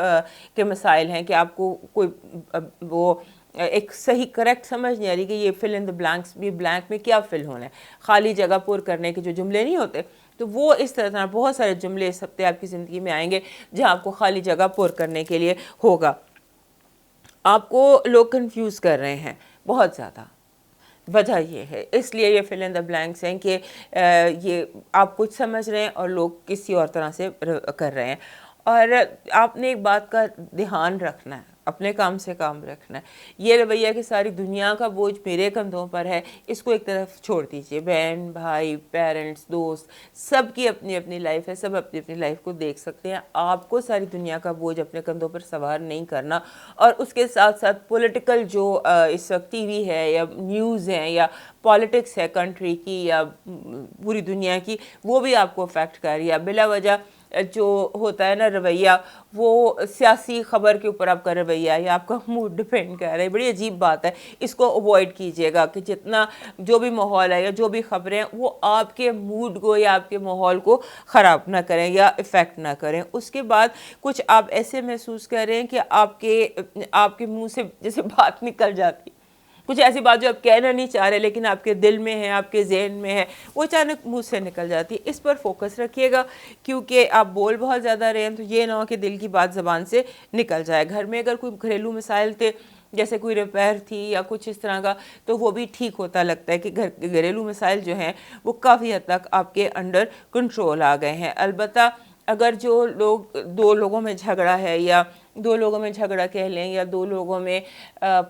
کے مسائل ہیں کہ آپ کو کوئی وہ ایک صحیح کریکٹ سمجھ نہیں آ رہی کہ یہ فل ان دا بلینکس بھی بلینک میں کیا فل ہونا ہے. خالی جگہ پور کرنے کے جو جملے نہیں ہوتے، تو وہ اس طرح بہت سارے جملے اس ہفتے آپ کی زندگی میں آئیں گے جہاں آپ کو خالی جگہ پور کرنے کے لیے ہوگا. آپ کو لوگ کنفیوز کر رہے ہیں بہت زیادہ. وجہ یہ ہے، اس لیے یہ فل ان دا بلینکس ہیں کہ یہ آپ کچھ سمجھ رہے ہیں اور لوگ کسی اور طرح سے کر رہے ہیں. اور آپ نے ایک بات کا دھیان رکھنا ہے، اپنے کام سے کام رکھنا ہے. یہ رویہ کہ ساری دنیا کا بوجھ میرے کندھوں پر ہے، اس کو ایک طرف چھوڑ دیجئے. بہن، بھائی، پیرنٹس، دوست، سب کی اپنی اپنی لائف ہے، سب اپنی اپنی لائف کو دیکھ سکتے ہیں. آپ کو ساری دنیا کا بوجھ اپنے کندھوں پر سوار نہیں کرنا. اور اس کے ساتھ ساتھ پولیٹیکل جو اس وقت ٹی وی ہے یا نیوز ہے یا پالیٹکس ہے کنٹری کی یا پوری دنیا کی، وہ بھی آپ کو افیکٹ کر رہی ہے. بلا وجہ جو ہوتا ہے نا رویہ، وہ سیاسی خبر کے اوپر آپ کا رویہ یا آپ کا موڈ ڈپینڈ کر رہا ہے. بڑی عجیب بات ہے، اس کو اوائڈ کیجیے گا کہ جتنا جو بھی ماحول ہے یا جو بھی خبریں ہیں وہ آپ کے موڈ کو یا آپ کے ماحول کو خراب نہ کریں یا افیکٹ نہ کریں. اس کے بعد کچھ آپ ایسے محسوس کر رہے ہیں کہ آپ کے منہ سے جیسے بات نکل جاتی، کچھ ایسی بات جو آپ کہنا نہیں چاہ رہے لیکن آپ کے دل میں ہے، آپ کے ذہن میں ہے، وہ اچانک منہ سے نکل جاتی ہے. اس پر فوکس رکھیے گا، کیونکہ آپ بول بہت زیادہ رہے ہیں تو یہ نہ ہو کہ دل کی بات زبان سے نکل جائے. گھر میں اگر کوئی گھریلو مسائل تھے، جیسے کوئی ریپیئر تھی یا کچھ اس طرح کا، تو وہ بھی ٹھیک ہوتا لگتا ہے کہ گھریلو مسائل جو ہیں وہ کافی حد تک آپ کے انڈر کنٹرول آ گئے ہیں. البتہ اگر جو لوگ دو لوگوں میں جھگڑا ہے یا دو لوگوں میں جھگڑا کہہ لیں یا دو لوگوں میں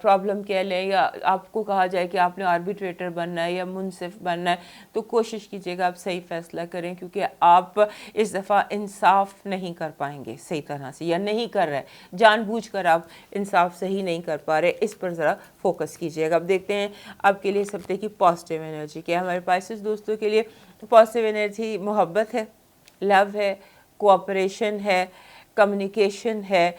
پرابلم کہہ لیں یا آپ کو کہا جائے کہ آپ نے آربیٹریٹر بننا ہے یا منصف بننا ہے، تو کوشش کیجیے گا آپ صحیح فیصلہ کریں، کیونکہ آپ اس دفعہ انصاف نہیں کر پائیں گے صحیح طرح سے، یا نہیں کر رہے، جان بوجھ کر آپ انصاف صحیح نہیں کر پا رہے. اس پر ذرا فوکس کیجیے گا. اب دیکھتے ہیں آپ کے لیے اس ہفتے کی پازیٹیو انرجی کیا ہے. ہمارے پائسس دوستوں کے لیے پازیٹیو انرجی محبت ہے، لو ہے، کوآپریشن ہے، کمیونیکیشن ہے،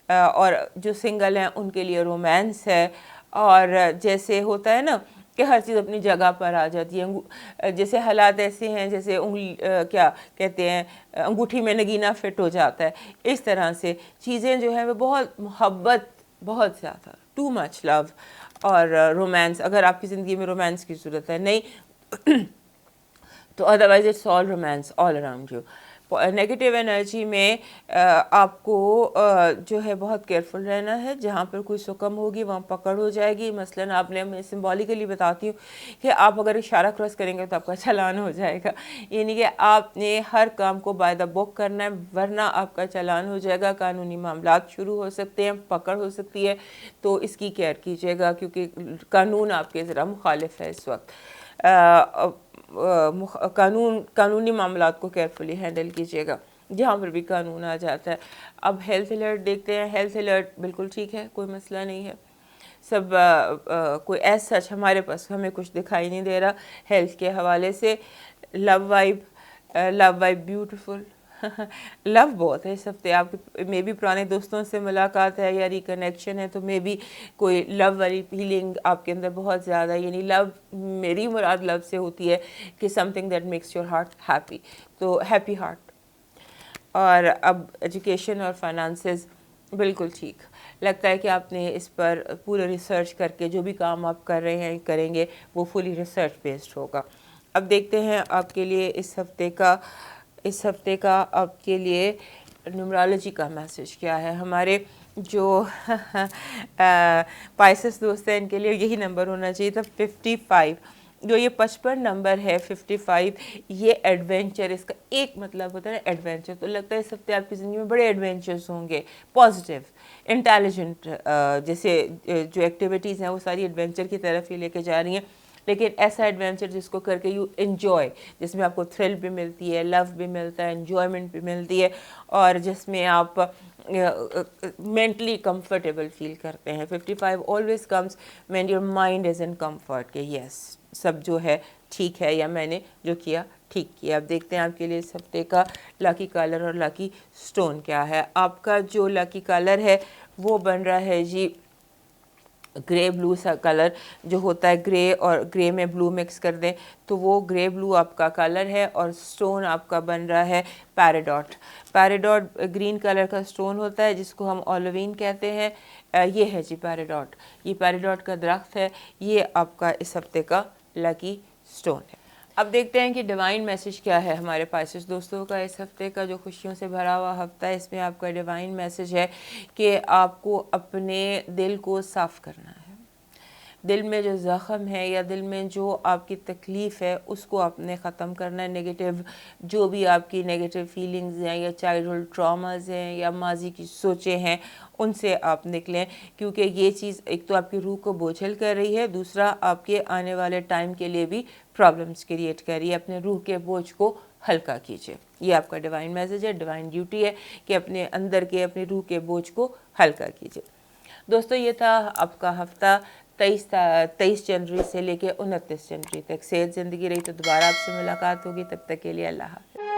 اور جو سنگل ہیں ان کے لیے رومانس ہے. اور جیسے ہوتا ہے نا کہ ہر چیز اپنی جگہ پر آ جاتی ہے، جیسے حالات ایسے ہیں جیسے کیا کہتے ہیں انگوٹھی میں نگینہ فٹ ہو جاتا ہے، اس طرح سے چیزیں جو ہیں وہ بہت محبت، بہت زیادہ ٹو مچ لو اور رومانس. اگر آپ کی زندگی میں رومانس کی ضرورت ہے، نہیں تو otherwise it's all romance all around you. Negative energy میں آپ کو جو ہے بہت کیئرفل رہنا ہے. جہاں پر کوئی سکم ہوگی وہاں پکڑ ہو جائے گی. مثلاً آپ نے، میں سمبولیکلی بتاتی ہوں کہ آپ اگر اشارہ کراس کریں گے تو آپ کا چلان ہو جائے گا. یعنی کہ آپ نے ہر کام کو بائی دا بک کرنا ہے، ورنہ آپ کا چلان ہو جائے گا. قانونی معاملات شروع ہو سکتے ہیں، پکڑ ہو سکتی ہے، تو اس کی کیئر کیجیے گا کیونکہ قانون آپ کے ذرا مخالف ہے اس وقت. قانونی معاملات کو کیئرفلی ہینڈل کیجیے گا جہاں پر بھی قانون آ جاتا ہے. اب ہیلتھ الرٹ دیکھتے ہیں. ہیلتھ الرٹ بالکل ٹھیک ہے، کوئی مسئلہ نہیں ہے. سب کوئی ایز سچ ہمارے پاس ہمیں کچھ دکھائی نہیں دے رہا ہیلتھ کے حوالے سے. لو وائب بیوٹیفل، لو بہت ہے اس ہفتے آپ کے، مے بی پرانے دوستوں سے ملاقات ہے یا ریکنیکشن ہے، تو مے بی کوئی لو والی فیلنگ آپ کے اندر بہت زیادہ، یعنی لو، میری مراد لو سے ہوتی ہے کہ some thing that makes your heart happy, تو ہیپی ہارٹ۔ اور اب ایجوکیشن اور فائنانسز بالکل ٹھیک لگتا ہے کہ آپ نے اس پر پورے ریسرچ کر کے جو بھی کام آپ کر رہے ہیں کریں گے وہ فلی ریسرچ بیسڈ ہوگا۔ اب دیکھتے ہیں آپ کے لیے اس ہفتے کا آپ کے لیے نیومرالوجی کا میسج کیا ہے۔ ہمارے جو پائسس دوست ہیں ان کے لیے یہی نمبر ہونا چاہیے تھا 55، جو یہ 55 نمبر ہے 55، یہ ایڈونچر، اس کا ایک مطلب ہوتا ہے نا ایڈونچر، تو لگتا ہے اس ہفتے آپ کی زندگی میں بڑے ایڈونچرز ہوں گے، پازیٹیو، انٹیلیجنٹ، جیسے جو ایکٹیویٹیز ہیں وہ ساری ایڈونچر کی طرف ہی لے کے جا رہی ہیں، لیکن ایسا ایڈونچر جس کو کر کے یو انجوائے، جس میں آپ کو تھرل بھی ملتی ہے، لو بھی ملتا ہے، انجوائمنٹ بھی ملتی ہے، اور جس میں آپ مینٹلی کمفرٹیبل فیل کرتے ہیں۔ 55 always comes when your mind is in comfort, کہ یس سب جو ہے ٹھیک ہے، یا میں نے جو کیا ٹھیک کیا۔ اب دیکھتے ہیں آپ کے لیے اس ہفتے کا لکی کلر اور لکی سٹون کیا ہے۔ آپ کا جو لکی کلر ہے وہ بن رہا ہے جی گرے بلو سا کلر، جو ہوتا ہے گرے اور گرے میں بلو مکس کر دیں تو وہ گرے بلو آپ کا کلر ہے، اور سٹون آپ کا بن رہا ہے پیراڈاٹ۔ پیراڈاٹ گرین کلر کا سٹون ہوتا ہے جس کو ہم اولوین کہتے ہیں، یہ ہے جی پیراڈاٹ، یہ پیراڈاٹ کا درخت ہے، یہ آپ کا اس ہفتے کا لکی سٹون ہے۔ اب دیکھتے ہیں کہ ڈیوائن میسج کیا ہے ہمارے پائسس دوستوں کا اس ہفتے کا، جو خوشیوں سے بھرا ہوا ہفتہ ہے، اس میں آپ کا ڈیوائن میسج ہے کہ آپ کو اپنے دل کو صاف کرنا ہے۔ دل میں جو زخم ہے یا دل میں جو آپ کی تکلیف ہے اس کو آپ نے ختم کرنا ہے۔ نیگیٹو جو بھی آپ کی نیگیٹو فیلنگز ہیں یا چائلڈہڈ ٹراماز ہیں یا ماضی کی سوچیں ہیں ان سے آپ نکلیں، کیونکہ یہ چیز ایک تو آپ کی روح کو بوجھل کر رہی ہے، دوسرا آپ کے آنے والے ٹائم کے لیے بھی پرابلمس کریٹ کر رہی ہے۔ اپنے روح کے بوجھ کو ہلکا کیجیے، یہ آپ کا ڈیوائن میسج ہے، ڈیوائن ڈیوٹی ہے کہ اپنے اندر کے اپنی روح کے بوجھ کو ہلکا کیجیے۔ دوستو یہ تھا آپ کا ہفتہ 23 جنوری سے لے کے 29 جنوری تک۔ صحت زندگی رہی تو دوبارہ آپ سے ملاقات ہوگی، تب تک کے لیے اللہ حافظ۔